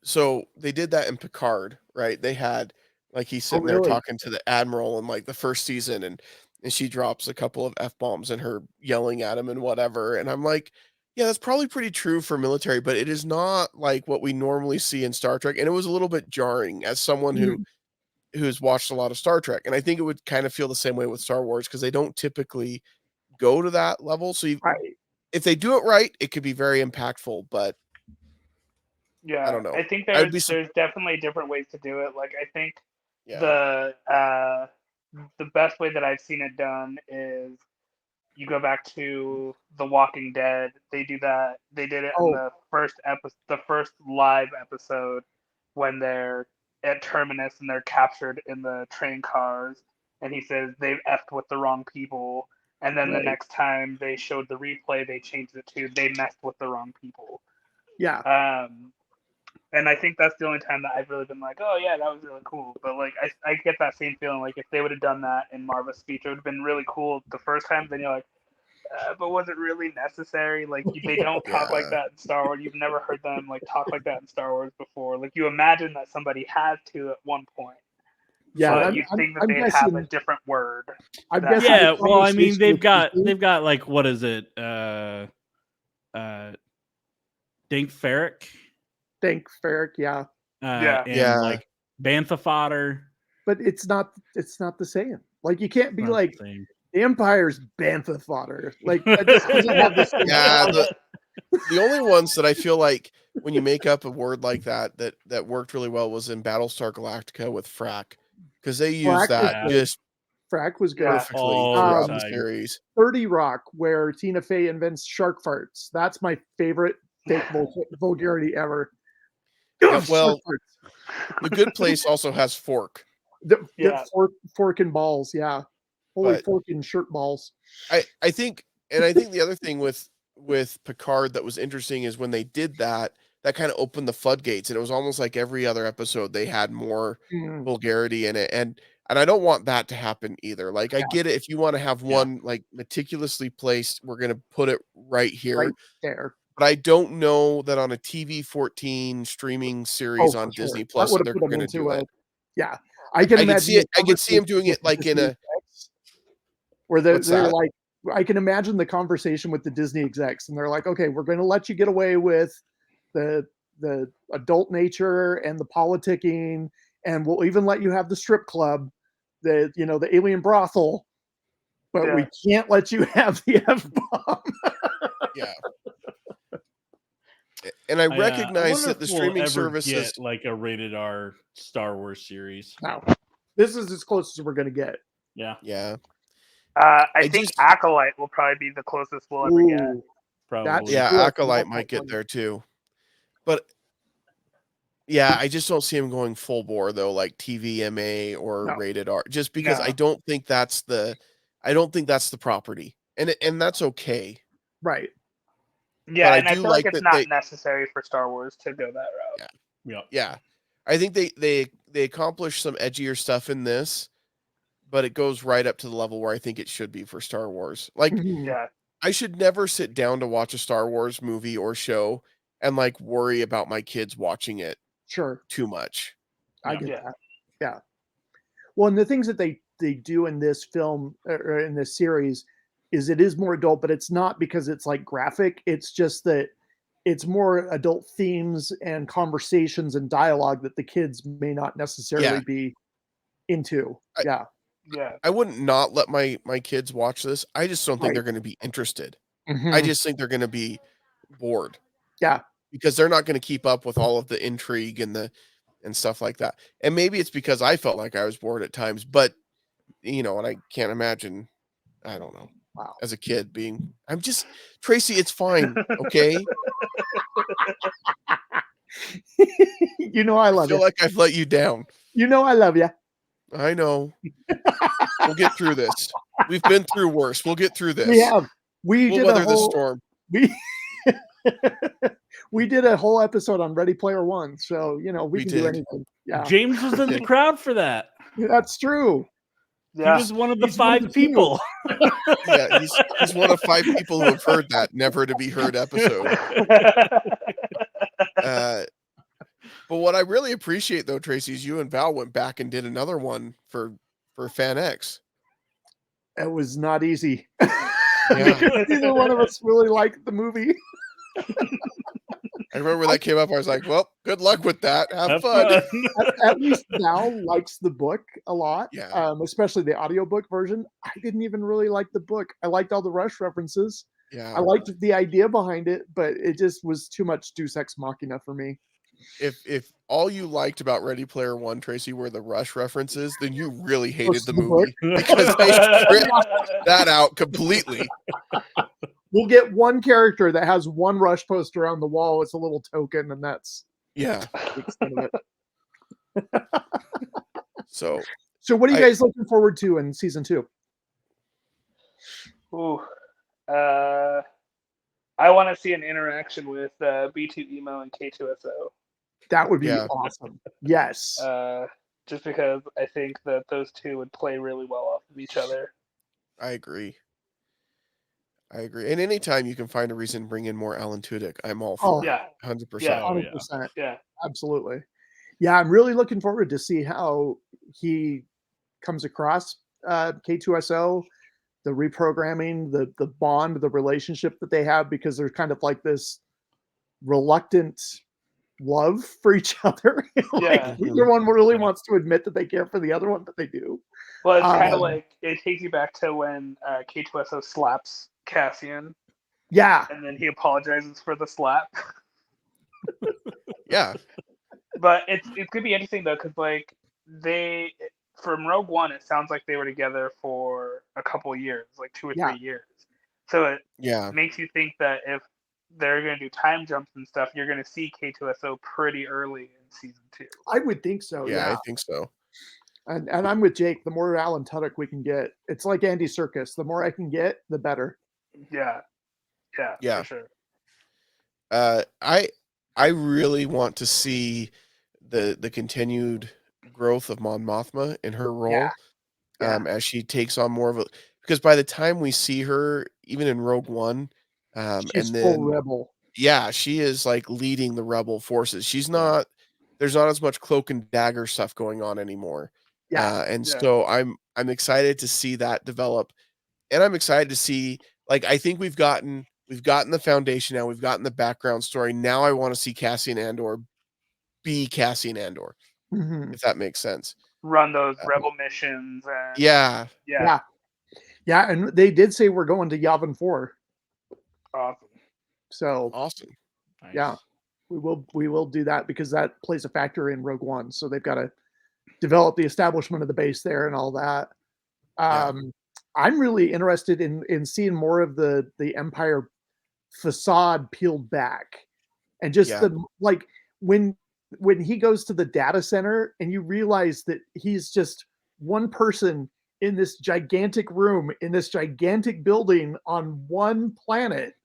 so they did that in Picard, right? They had like he's sitting there talking to the Admiral in like the first season, and she drops a couple of F-bombs and her yelling at him and whatever. And I'm like, yeah, that's probably pretty true for military, but it is not like what we normally see in Star Trek. And it was a little bit jarring as someone who's watched a lot of Star Trek. And I think it would kind of feel the same way with Star Wars, because they don't typically go to that level. So if they do it right, it could be very impactful, but I don't know. I think there's definitely different ways to do it. Like, I think the best way that I've seen it done is you go back to The Walking Dead. They do that. They did it in the first live episode when they're at Terminus and they're captured in the train cars, and he says they've effed with the wrong people. And then the next time they showed the replay, they changed it to they messed with the wrong people. Yeah. And I think that's the only time that I've really been like, oh yeah, that was really cool. But like, I get that same feeling. Like, if they would have done that in Marva's speech, it would have been really cool the first time. Then you're like, but was it really necessary? Like, they don't talk like that in Star Wars. You've never heard them like talk like that in Star Wars before. Like, you imagine that somebody had to at one point. Yeah, but you think that they have a different word. Yeah, well, I mean, they've got like, what is it? Dank Ferrick. Dank Ferrick, yeah. And like Bantha fodder. But it's not the same. Like, you can't be like the Empire's Bantha fodder. Like, that just doesn't have the same. Yeah, the only ones that I feel like when you make up a word like that worked really well was in Battlestar Galactica with frack. because they use that good. just Frack was good. Yeah. perfectly All the throughout the time. series. 30 Rock, where Tina Fey invents shark farts. That's my favorite fake vulgarity ever. Yeah, Ugh, well, shark farts. The Good Place also has Fork, The Yeah. fork and balls, yeah. Holy But- fork and shirt balls. I think the other thing with Picard that was interesting is when they did that kind of opened the floodgates, and it was almost like every other episode they had more Mm, vulgarity in it, and I don't want that to happen either. Like I get it if you want to have one like meticulously placed, we're gonna put it right here. right there. But I don't know that on a TV-14 streaming series on for sure. Disney That Plus would that have they're put them gonna do into it. yeah. I can imagine see it. the I could see him conversation doing it with like in Disney a execs, where they're What's that? like, I can imagine the conversation with the Disney execs, and they're like, okay, we're going to let you get away with the adult nature and the politicking, and we'll even let you have the strip club, the alien brothel, but we can't let you have the F-bomb. yeah. And I I recognize wonder that the if we'll streaming ever services. get like a rated R Star Wars series. No, this is as close as we're going to get. Yeah, Yeah, I think Acolyte will probably be the closest we'll ever get. Ooh, probably. yeah, true. I Acolyte forgot might that get one. there too, but yeah, I just don't see him going full bore though, like TVMA or No. rated R, just because No. I don't think that's the property, and that's okay. Right. Yeah, But and I feel like it's that not necessary for Star Wars to go that route. Yeah. I think they accomplish some edgier stuff in this, but it goes right up to the level where I think it should be for Star Wars. Like Mhm. Yeah. I should never sit down to watch a Star Wars movie or show and like worry about my kids watching it Sure. too much. I Yeah. get Yeah. that. Yeah. Well, and the things that they do in this film or in this series is it is more adult, but it's not because it's like graphic. It's just that it's more adult themes and conversations and dialogue that the kids may not necessarily be into. Yeah. Yeah. I wouldn't not let my kids watch this. I just don't think Right. they're going to be interested. I Mhm. just think they're going to be bored. Yeah. Because they're not going to keep up with all of the intrigue and stuff like that. And maybe it's because I felt like I was bored at times, but and I can't imagine, I don't know, Wow. as a kid I'm just Tracy, it's fine, okay? I I love feel you. like I've let you down. I love you. I know. We'll get through this. We've been through worse. We'll get through this. We have. We We'll did weather a this whole. storm. We we did a whole episode on Ready Player One, so we can do did. anything. Yeah, James was in the crowd for that. that's true. Yeah. He was one of the He's one of 5 the few. people. Yeah, he's one of 5 people who have heard that never to be heard episode. But what I really appreciate though, Tracy, is you and Val went back and did another one for Fan X. It was not easy. Yeah. Because neither one of us really liked the movie. I remember that came up. I was like, well, good luck with that. Have Have fun. At least Val likes the book a lot, Yeah. especially the audiobook version. I didn't even really like the book. I liked all the Rush references. Yeah. I liked the idea behind it, but it just was too much Deus Ex Machina for me. If all you liked about Ready Player One, Tracy, were the Rush references, then you really hated Versus the the book. movie because they stripped that out completely. We'll get one character that has one Rush poster on the wall. It's a little token, and that's Yeah. the extent of it. So So, what are you guys looking forward to in season 2? Ooh. I want to see an interaction with B2 Emo and K2SO. That would be Yeah. awesome. Yes. Just because I think that those two would play really well off of each other. I agree. And anytime you can find a reason to bring in more Alan Tudyk, I'm all for it. Yeah. 100%. Yeah. 100%. Yeah. Absolutely. Yeah, I'm really looking forward to see how he comes across K2SO, the reprogramming, the bond, the relationship that they have, because there's kind of like this reluctant love for each other. Yeah. Neither one really wants to admit that they care for the other one, but they do. Well, it's kind of like it takes you back to when K2SO slaps Cassian, Yeah. and then he apologizes for the slap. Yeah. But it's gonna be interesting though, because like from Rogue One, it sounds like they were together for a couple of years, like 2 or Yeah. 3 years. So it Yeah. makes you think that if they're going to do time jumps and stuff, you're going to see K2SO pretty early in season 2. I would think so. Yeah, Yeah. I think so. And I'm with Jake. The more Alan Tudyk we can get, it's like Andy Serkis. The more I can get, the better. Yeah. Yeah, Yeah. for sure. I really want to see the continued growth of Mon Mothma in her role, Yeah. as she takes on more of a, because by the time we see her, even in Rogue One, She's and full then rebel. yeah, she is like leading the rebel forces. She's not, there's not as much cloak and dagger stuff going on anymore. Yeah. And Yeah. so I'm excited to see that develop, and I'm excited to see, like, I think we've gotten the foundation now, we've gotten the background story. Now I want to see Cassian Andor be Cassian Andor, Mhm. if that makes sense. Run those rebel missions and Yeah. Yeah. Yeah. And they did say we're going to Yavin 4. Awesome. So Awesome. Nice. yeah, we will do that because that plays a factor in Rogue One. So they've got to develop the establishment of the base there and all that. Yeah. I'm really interested in seeing more of the Empire facade peeled back, and just Yeah. the, like, when he goes to the data center and you realize that he's just one person in this gigantic room in this gigantic building on one planet.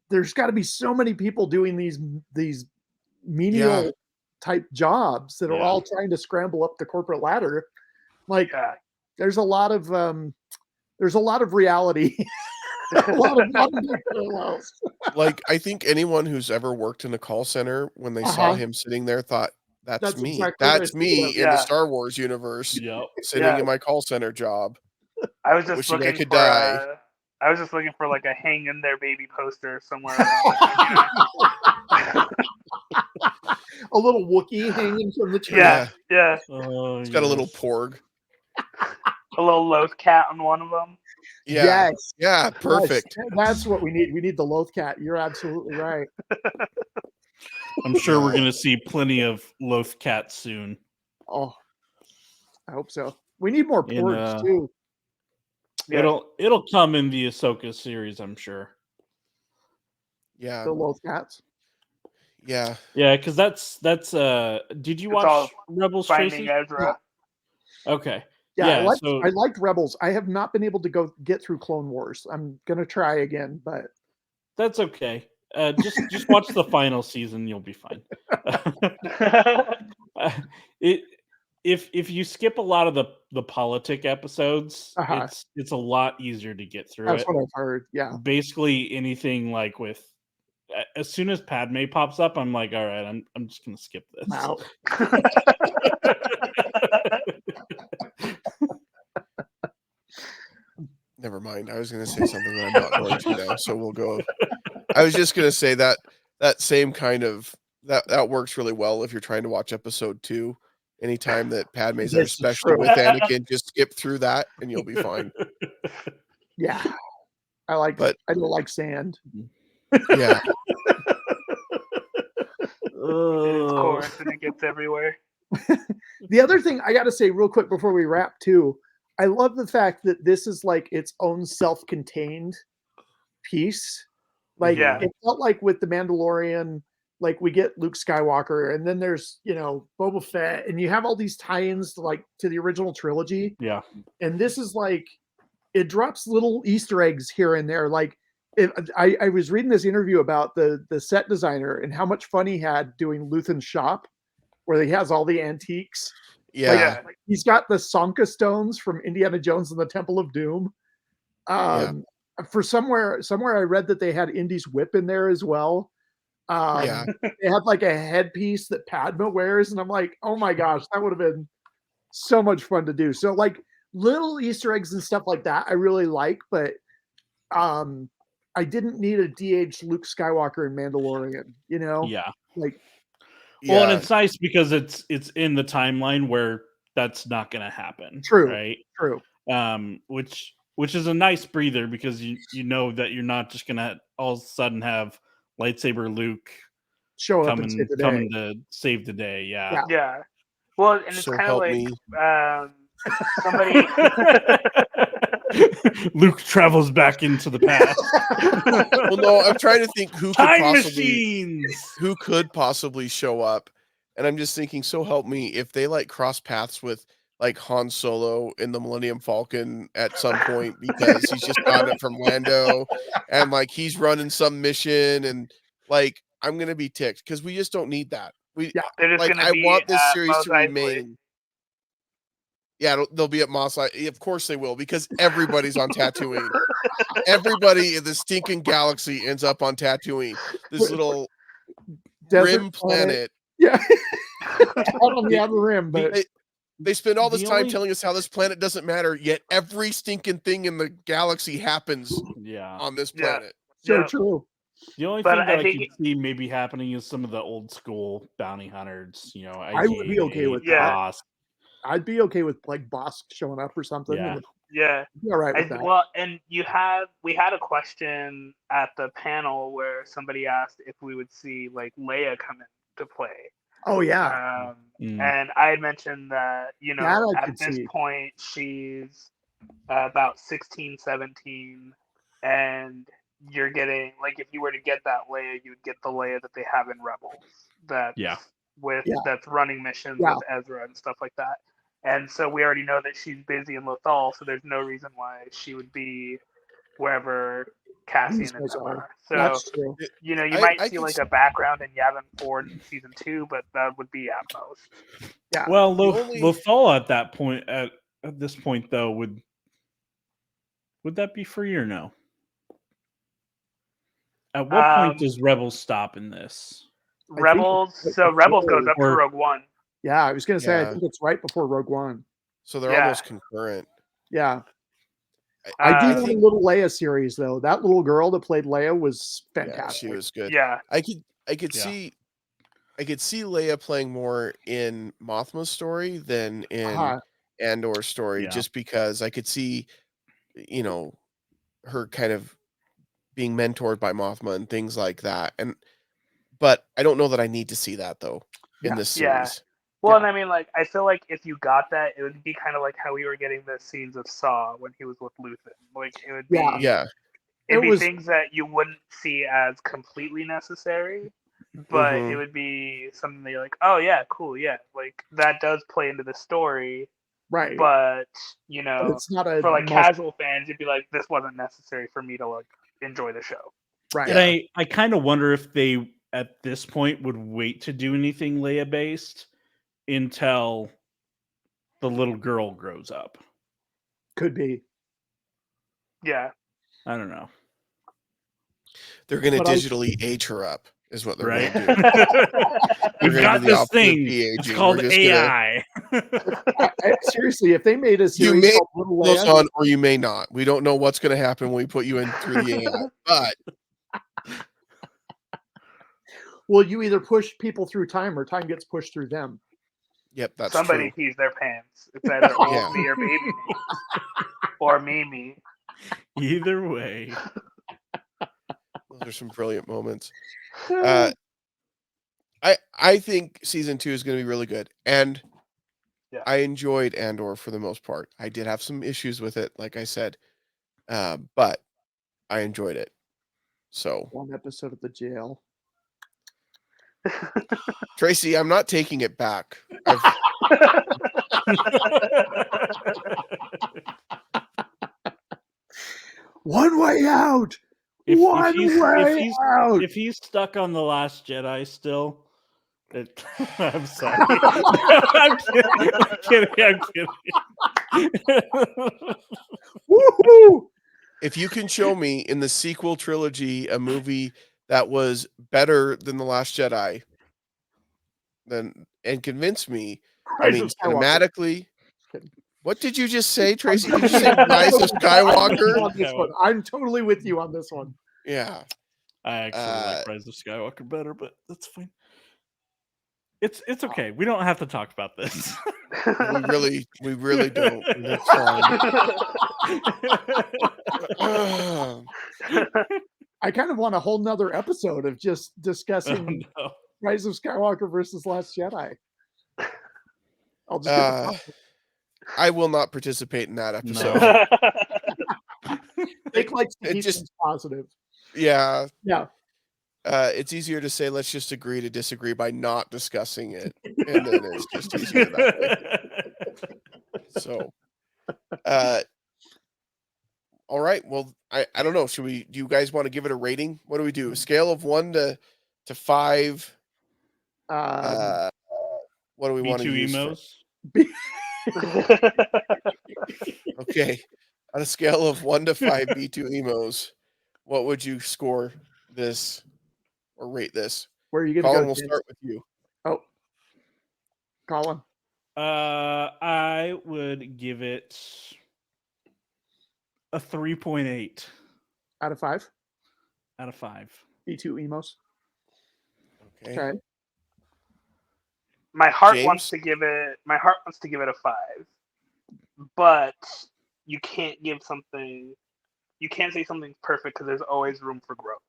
There's got to be so many people doing these menial type jobs that are all trying to scramble up the corporate ladder. Like, there's a lot of reality. a lot of parallels. Like, I think anyone who's ever worked in a call center, when they saw him sitting there, thought, that's me. exactly what I That's think me of. in the Star Wars universe, Yep. sitting in my call center job. I was just Wishing I looking could for die. I was just looking for like a hang in there baby poster somewhere around. A little Wookiee hanging from the tree. Yeah. Oh, It's got a little porg. A little Loth cat on one of them. Yeah. Yes. Yeah, perfect. Yes. That's what we need. We need the Loth cat. You're absolutely right. I'm sure we're going to see plenty of Loth cats soon. Oh, I hope so. We need more porgs too. Yeah. It'll come in the Ahsoka series, I'm sure. Yeah. The Loth cats. Yeah. Yeah, because that's did you watch Rebels, Finding Tracy? Ezra. Okay. Yeah, I liked Rebels. I have not been able to get through Clone Wars. I'm gonna try again, but that's okay. Just watch the final season, you'll be fine. If you skip a lot of the politic episodes, it's a lot easier to get through. That's what I've heard. Yeah. Basically anything like with, as soon as Padme pops up, I'm like, all right, I'm just gonna skip this. Wow. Never mind. I was going to say something that I'm not going to now, so we'll go. I was just going to say that same kind of that works really well if you're trying to watch episode 2. Anytime that Padme's there, especially with Anakin, just skip through that and you'll be fine. Yeah, I don't like sand. Yeah. It's coarse and it gets everywhere. The other thing I got to say real quick before we wrap too, I love the fact that this is like its own self-contained piece. Like it felt like with the Mandalorian, like we get Luke Skywalker, and then there's Boba Fett, and you have all these tie-ins to the original trilogy. Yeah, and this is like it drops little Easter eggs here and there. Like I was reading this interview about the set designer and how much fun he had doing Luthen's shop, where he has all the antiques. Yeah. Like he's got the Sanka stones from Indiana Jones and the Temple of Doom. For somewhere I read that they had Indy's whip in there as well. They had like a headpiece that Padma wears, and I'm like, oh my gosh, that would have been so much fun to do. So like little Easter eggs and stuff like that I really like, but I didn't need a DH Luke Skywalker in Mandalorian, Well, and it's nice because it's in the timeline where that's not going to happen. True. Right. True. Which is a nice breather, because you know that you're not just going to all of a sudden have lightsaber Luke show up coming to save the day. Yeah. Well, and it's So kind of help like me. somebody. Luke travels back into the past. Well, no, I'm trying to think who Time machines. could possibly show up, and I'm just thinking, so help me, if they like cross paths with like Han Solo in the Millennium Falcon at some point because he's just gotten it from Lando, and like he's running some mission, and like I'm gonna be ticked because we just don't need that. Yeah. They're just Like gonna I be want this at series Mos to Eisley. remain. Yeah, they'll be at Mos Eisley. Of course they will, because everybody's on Tatooine. Everybody in the stinking galaxy ends up on Tatooine. This little Desert rim planet. Yeah. Out on the outer rim, but They spend all this The time only- telling us how this planet doesn't matter, yet every stinking thing in the galaxy happens Yeah. on this Yeah. planet. so Yeah. true. The only But thing that I I think could see maybe happening is some of the old school bounty hunters. You know, I would be okay with that. Boss. I'd be okay with like Bosk showing up or something. Yeah. And Yeah. be all right with that. Well, and we had a question at the panel where somebody asked if we would see like Leia come into play. Oh yeah. And I had mentioned that, you know, That I at could this see. point she's about 16, 17, and you're getting, like, if you were to get that Leia, you would get the Leia that they have in Rebels. That's Yeah. that's running missions Yeah. with Ezra and stuff like that. And so we already know that she's busy in Lothal, so there's no reason why she would be wherever Cassian and them are. So, That's true. you know, you I might see can like a background in Yavin 4 in season 2, but that would be at most. Yeah. Well, The only- Lothal at that point, at this point though, would that be free or no? At what point does Rebels stop in this? Rebels goes up to Or- Rogue One. Yeah, I was gonna say I Yeah. think it's right before Rogue One. So they're Yeah. almost concurrent. Yeah. I I do want a think- little Leia series though. That little girl that played Leia was Yeah, fantastic. she was good. Yeah. I could Yeah. see Leia playing more in Mothma's story than in Uh-huh. Andor's story, Yeah. just because I could see, you know, her kind of being mentored by Mothma and things like that. But I don't know that I need to see that though in Yeah. this Yeah. series. Well, Yeah. and I mean, like, I feel like if you got that, it would be kind of like how we were getting the scenes of Saw when he was with Luthen. Like, it would be, Yeah. Yeah. it'd It be was- things that you wouldn't see as completely necessary, but Mhm. it would be something that you're like, oh yeah, cool, yeah, like that does play into the story. Right. But you But know, it's not a for like must- casual fans, you'd be like, this wasn't necessary for me to like enjoy the show. right. And I kind of wonder if they at this point would wait to do anything Leia based until the little girl grows up. Could be. Yeah. I don't know. They're going to But I- digitally age her up, is what they're Right? going to do. We've gonna got do the this opposite of thing. It's de-aging. called We're just gonna- AI. Seriously, if they made a You series may called Little close Leia, on, or you may not. We don't know what's going to happen when we put you in through the AI. But well, you either push people through time or time gets pushed through them. yep, that's Somebody true. pees their pants. It's either old Yeah. me or baby me. Or Mimi. Either way. Those are some brilliant moments. I think season 2 is going to be really good, and Yeah. I enjoyed Andor for the most part. I did have some issues with it, like I said, but I enjoyed it. So, One episode of the jail. Tracy, I'm not taking it back. One way out. If One he's- way out. If he's stuck on The Last Jedi still, I'm sorry. I'm kidding. Woohoo! If you can show me in the sequel trilogy a movie that was better than The Last Jedi, then and convince me. I Rise mean, of Skywalker. cinematically. What did you just say, Tracy? Did you say Rise of Skywalker? On this one. I'm totally with you on this one. Yeah. I actually like Rise of Skywalker better, but that's fine. It's okay. We don't have to talk about this. We really don't. That's fine. I kind of want a whole nother episode of just discussing Oh, no. Rise of Skywalker versus Last Jedi. I'll just give Uh, I will not participate in that episode. No. Jake likes to it keep just- things positive. Yeah, Yeah. it's easier to say let's just agree to disagree by not discussing it, and then it's just easier that way. So, all right. Well, I don't know. Do you guys want to give it a rating? What do we do? A scale of 1 to 5. What do we want to B2 use? Okay. On a scale of 1 to 5 B2 emos, what would you score this or rate this? Where are you gonna Colin, go? we'll James? start with you. Oh, Colin. I would give it a 3.8 Out of 5. out of 5. B2 emos. Okay. Okay. My heart James? wants to give it a 5, but you can't say something's perfect because there's always room for growth.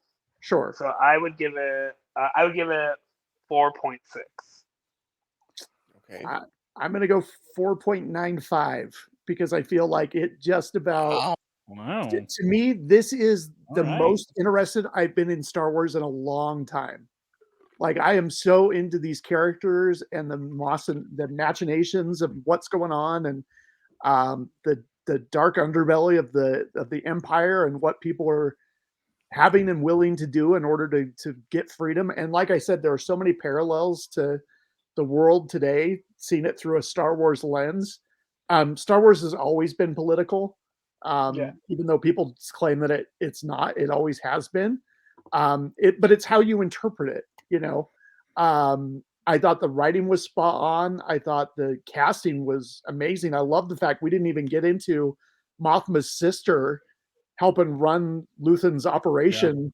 Sure. So I would give it 4.6. Okay. I'm gonna go 4.95 because I feel like it just about. Wow. To me, this is the All right. most interested I've been in Star Wars in a long time. Like I am so into these characters and the machinations of what's going on, and the dark underbelly of the Empire and what people are having and willing to do in order to get freedom. And like I said, there are so many parallels to the world today, seeing it through a Star Wars lens. Star Wars has always been political, Yeah. even though people claim that it's not. It always has been. But it's how you interpret it. You know, I thought the writing was spot on. I thought the casting was amazing. I love the fact we didn't even get into Mothma's sister helping run Luthen's operation.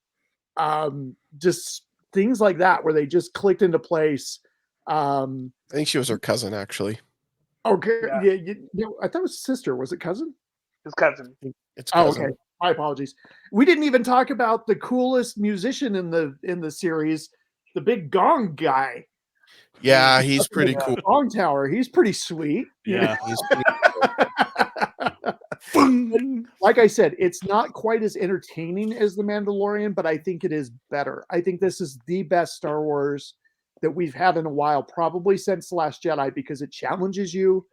Just things like that where they just clicked into place. I think she was her cousin, actually. Okay, Yeah. I thought it was sister. Was it cousin? His cousin. It's Oh, cousin. okay. My apologies. We didn't even talk about the coolest musician in the series, the big gong guy. Yeah, he's pretty Yeah. cool. Gong tower. He's pretty sweet. you Yeah. He's pretty Like I said, it's not quite as entertaining as The Mandalorian, but I think it is better. I think this is the best Star Wars that we've had in a while, probably since The Last Jedi, because it challenges you,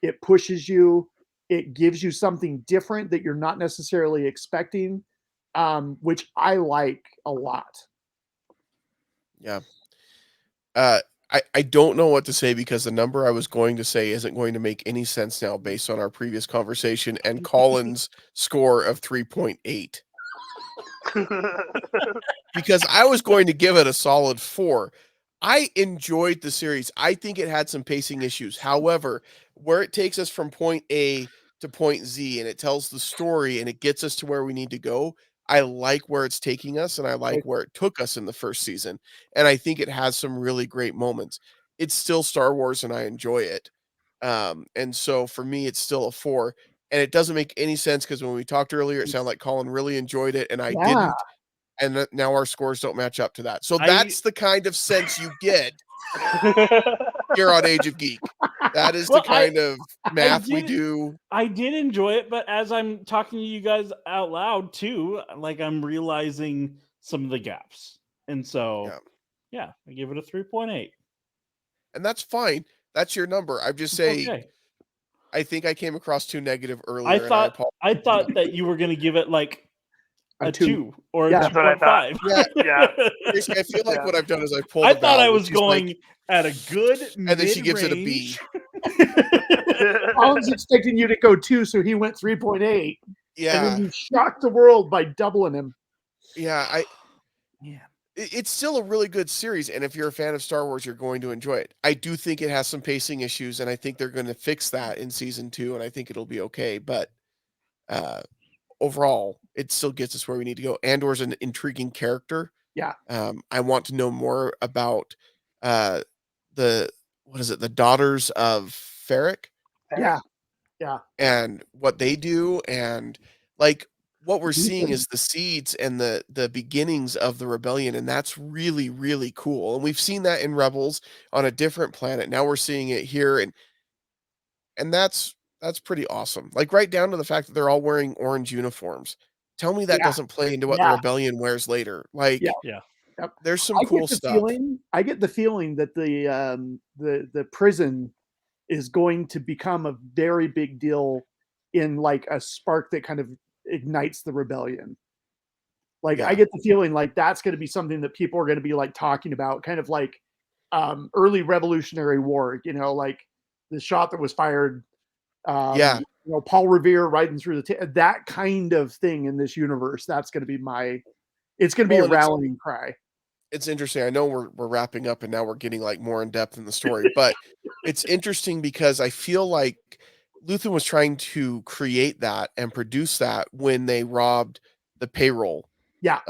it pushes you, it gives you something different that you're not necessarily expecting, which I like a lot. Yeah. I don't know what to say because the number I was going to say isn't going to make any sense now based on our previous conversation and Colin's score of 3.8. Because I was going to give it a solid 4. I enjoyed the series. I think it had some pacing issues. However, where it takes us from point A to point Z and it tells the story and it gets us to where we need to go, I like where it's taking us and I like where it took us in the first season. And I think it has some really great moments. It's still Star Wars and I enjoy it. And so for me, it's still a 4. And it doesn't make any sense because when we talked earlier, it sounded like Colin really enjoyed it and I Yeah. didn't. And now our scores don't match up to that. So I- that's the kind of sense you get here on Age of Geek. That is Well, the kind of math we did- do. I did enjoy it, but as I'm talking to you guys out loud too, like I'm realizing some of the gaps. And so, yeah I give it a 3.8. And that's fine. That's your number. I'm just saying, Okay. I think I came across too negative earlier. I and thought apologize. I thought that you were going to give it like a 2 or a Yeah. That's what I thought. 2.5. Yeah. Yeah. Tracy, I feel like Yeah. what I've done is I've pulled I a thought Val, I and was she's like- going at a good and then she gives it a B. Colin's expecting you to go 2, so he went 3.8. And Yeah. then you shocked the world by doubling him. Yeah. Yeah. It's still a really good series, and if you're a fan of Star Wars, you're going to enjoy it. I do think it has some pacing issues, and I think they're going to fix that in season 2, and I think it'll be okay. But overall, it still gets us where we need to go. Andor's an intriguing character. Yeah. I want to know more about the daughters of Ferric Yeah. and what they do, and like what we're seeing is the seeds and the beginnings of the rebellion, and that's really, really cool. And we've seen that in Rebels on a different planet. Now we're seeing it here, and And that's pretty awesome. Like right down to the fact that they're all wearing orange uniforms. Tell me that Yeah. doesn't play into what the rebellion wears later. Like Yeah. Yeah. Yep. there's some cool stuff. I get the feeling that the prison is going to become a very big deal in like a spark that kind of ignites the rebellion. Like I get the feeling like that's going to be something that people are going to be like talking about, kind of like early Revolutionary War, you know, like the shot that was fired, you know, Paul Revere riding through that kind of thing in this universe. That's going to be it's going to be a rallying cry. It's interesting. I know we're wrapping up and now we're getting like more in depth in the story, but it's interesting because I feel like Luthen was trying to create that and produce that when they robbed the payroll. Yeah.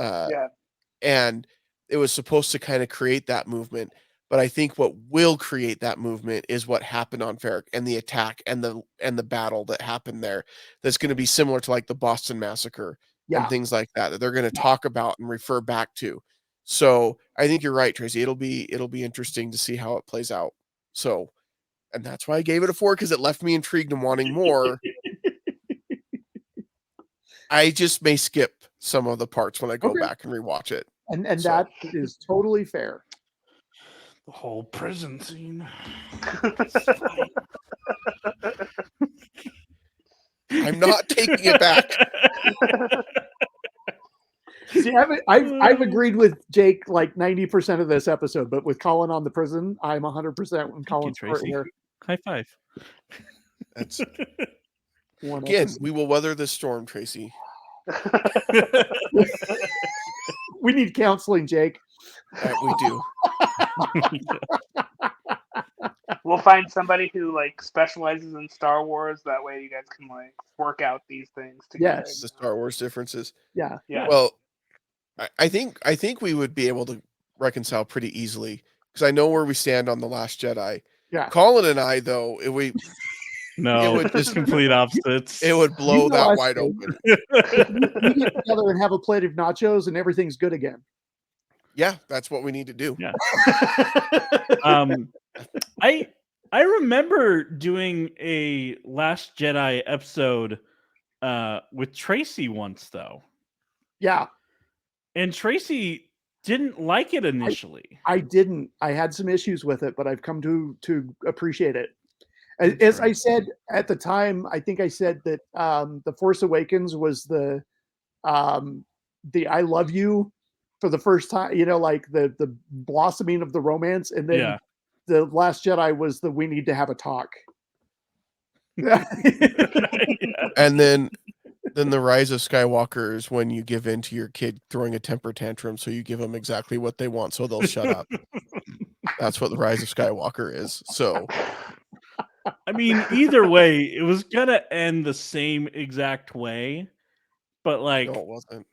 And it was supposed to kind of create that movement. But I think what will create that movement is what happened on Ferric and the attack and the battle that happened there. That's going to be similar to like the Boston Massacre and things like that they're going to talk about and refer back to. So I think you're right, Tracy. It'll be interesting to see how it plays out. So, and that's why I gave it a 4, because it left me intrigued and wanting more. I just may skip some of the parts when I go back and rewatch it. And that is totally fair. The whole prison scene. I'm not taking it back. See, I've agreed with Jake like 90% of this episode, but with Collin on the prison, I'm 100% when Collin's part here. High five. That's again, we will weather this storm, Tracy. We need counseling, Jake. We do. We'll find somebody who like specializes in Star Wars. That way, you guys can like work out these things together. Yes, the Star Wars differences. Yeah. Well, I think we would be able to reconcile pretty easily because I know where we stand on The Last Jedi. Yeah. Collin and I, though, it would just complete opposites. It would blow that wide open. We get together and have a plate of nachos, and everything's good again. Yeah, that's what we need to do. Yeah. I remember doing a Last Jedi episode with Tracy once, though. Yeah. And Tracy didn't like it initially. I didn't. I had some issues with it, but I've come to appreciate it. As I said at the time, I think I said that The Force Awakens was the I love you for the first time, you know, like the blossoming of the romance, and then The Last Jedi was the we need to have a talk. And then The Rise of Skywalker is when you give in to your kid throwing a temper tantrum, so you give them exactly what they want, so they'll shut up. That's what The Rise of Skywalker is. So, I mean, either way, it was gonna end the same exact way, but like, no, it wasn't.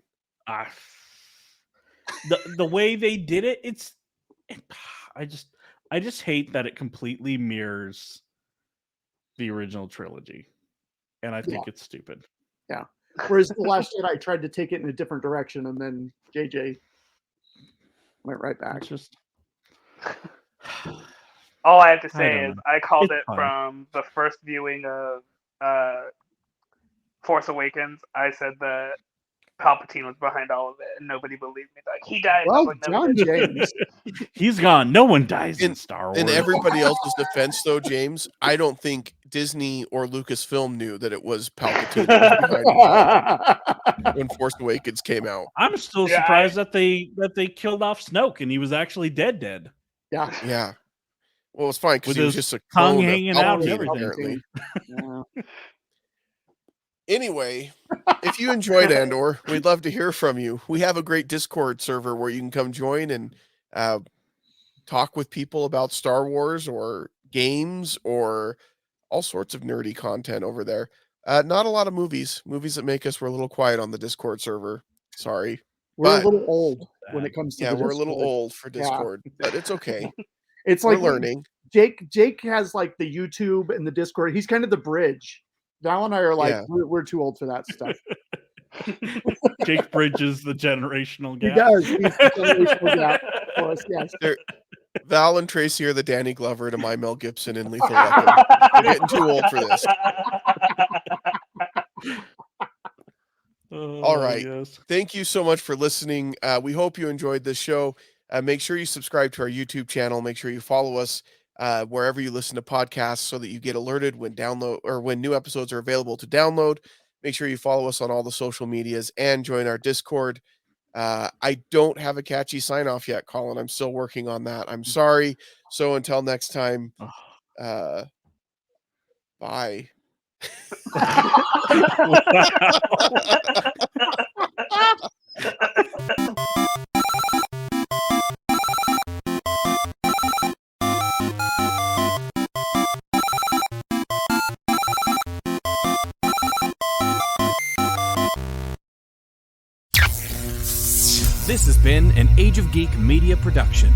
The way they did it, I just hate that it completely mirrors the original trilogy, and I think it's stupid. Yeah. Whereas The Last Jedi tried to take it in a different direction, and then JJ went right back. All I have to say is I called it from the first viewing of Force Awakens. I said that Palpatine was behind all of it, and nobody believed me. Like, he died. Well like, done, James. He's gone. No one dies in Star Wars. In everybody else's defense, though, James, I don't think Disney or Lucasfilm knew that it was Palpatine that was behind it when Force Awakens came out. I'm still surprised that they killed off Snoke and he was actually dead. Yeah. Yeah. Well, it's fine because he was just a tongue clone hanging of out and Palpatine, everything. apparently. Anyway, if you enjoyed Andor, we'd love to hear from you. We have a great Discord server where you can come join and talk with people about Star Wars or games or all sorts of nerdy content over there. Not a lot of movies that make us. We're a little quiet on the Discord server. Sorry. We're a little old when it comes to the we're Discord. a little old for Discord, but it's okay. It's we're like learning. Jake has like the YouTube and the Discord. He's kind of the bridge. Val and I are like, we're too old for that stuff. Jake bridges the generational gap. He does. He's the generational gap for us, yes. Val and Tracy are the Danny Glover to my Mel Gibson in Lethal Weapon. We're getting too old for this. All right. Yes. Thank you so much for listening. We hope you enjoyed this show. Make sure you subscribe to our YouTube channel. Make sure you follow us wherever you listen to podcasts so that you get alerted when new episodes are available to download. Make sure you follow us on all the social medias and join our Discord. I don't have a catchy sign off yet, Colin. I'm still working on that. I'm sorry. So until next time, bye. This has been an Age of Geek media production.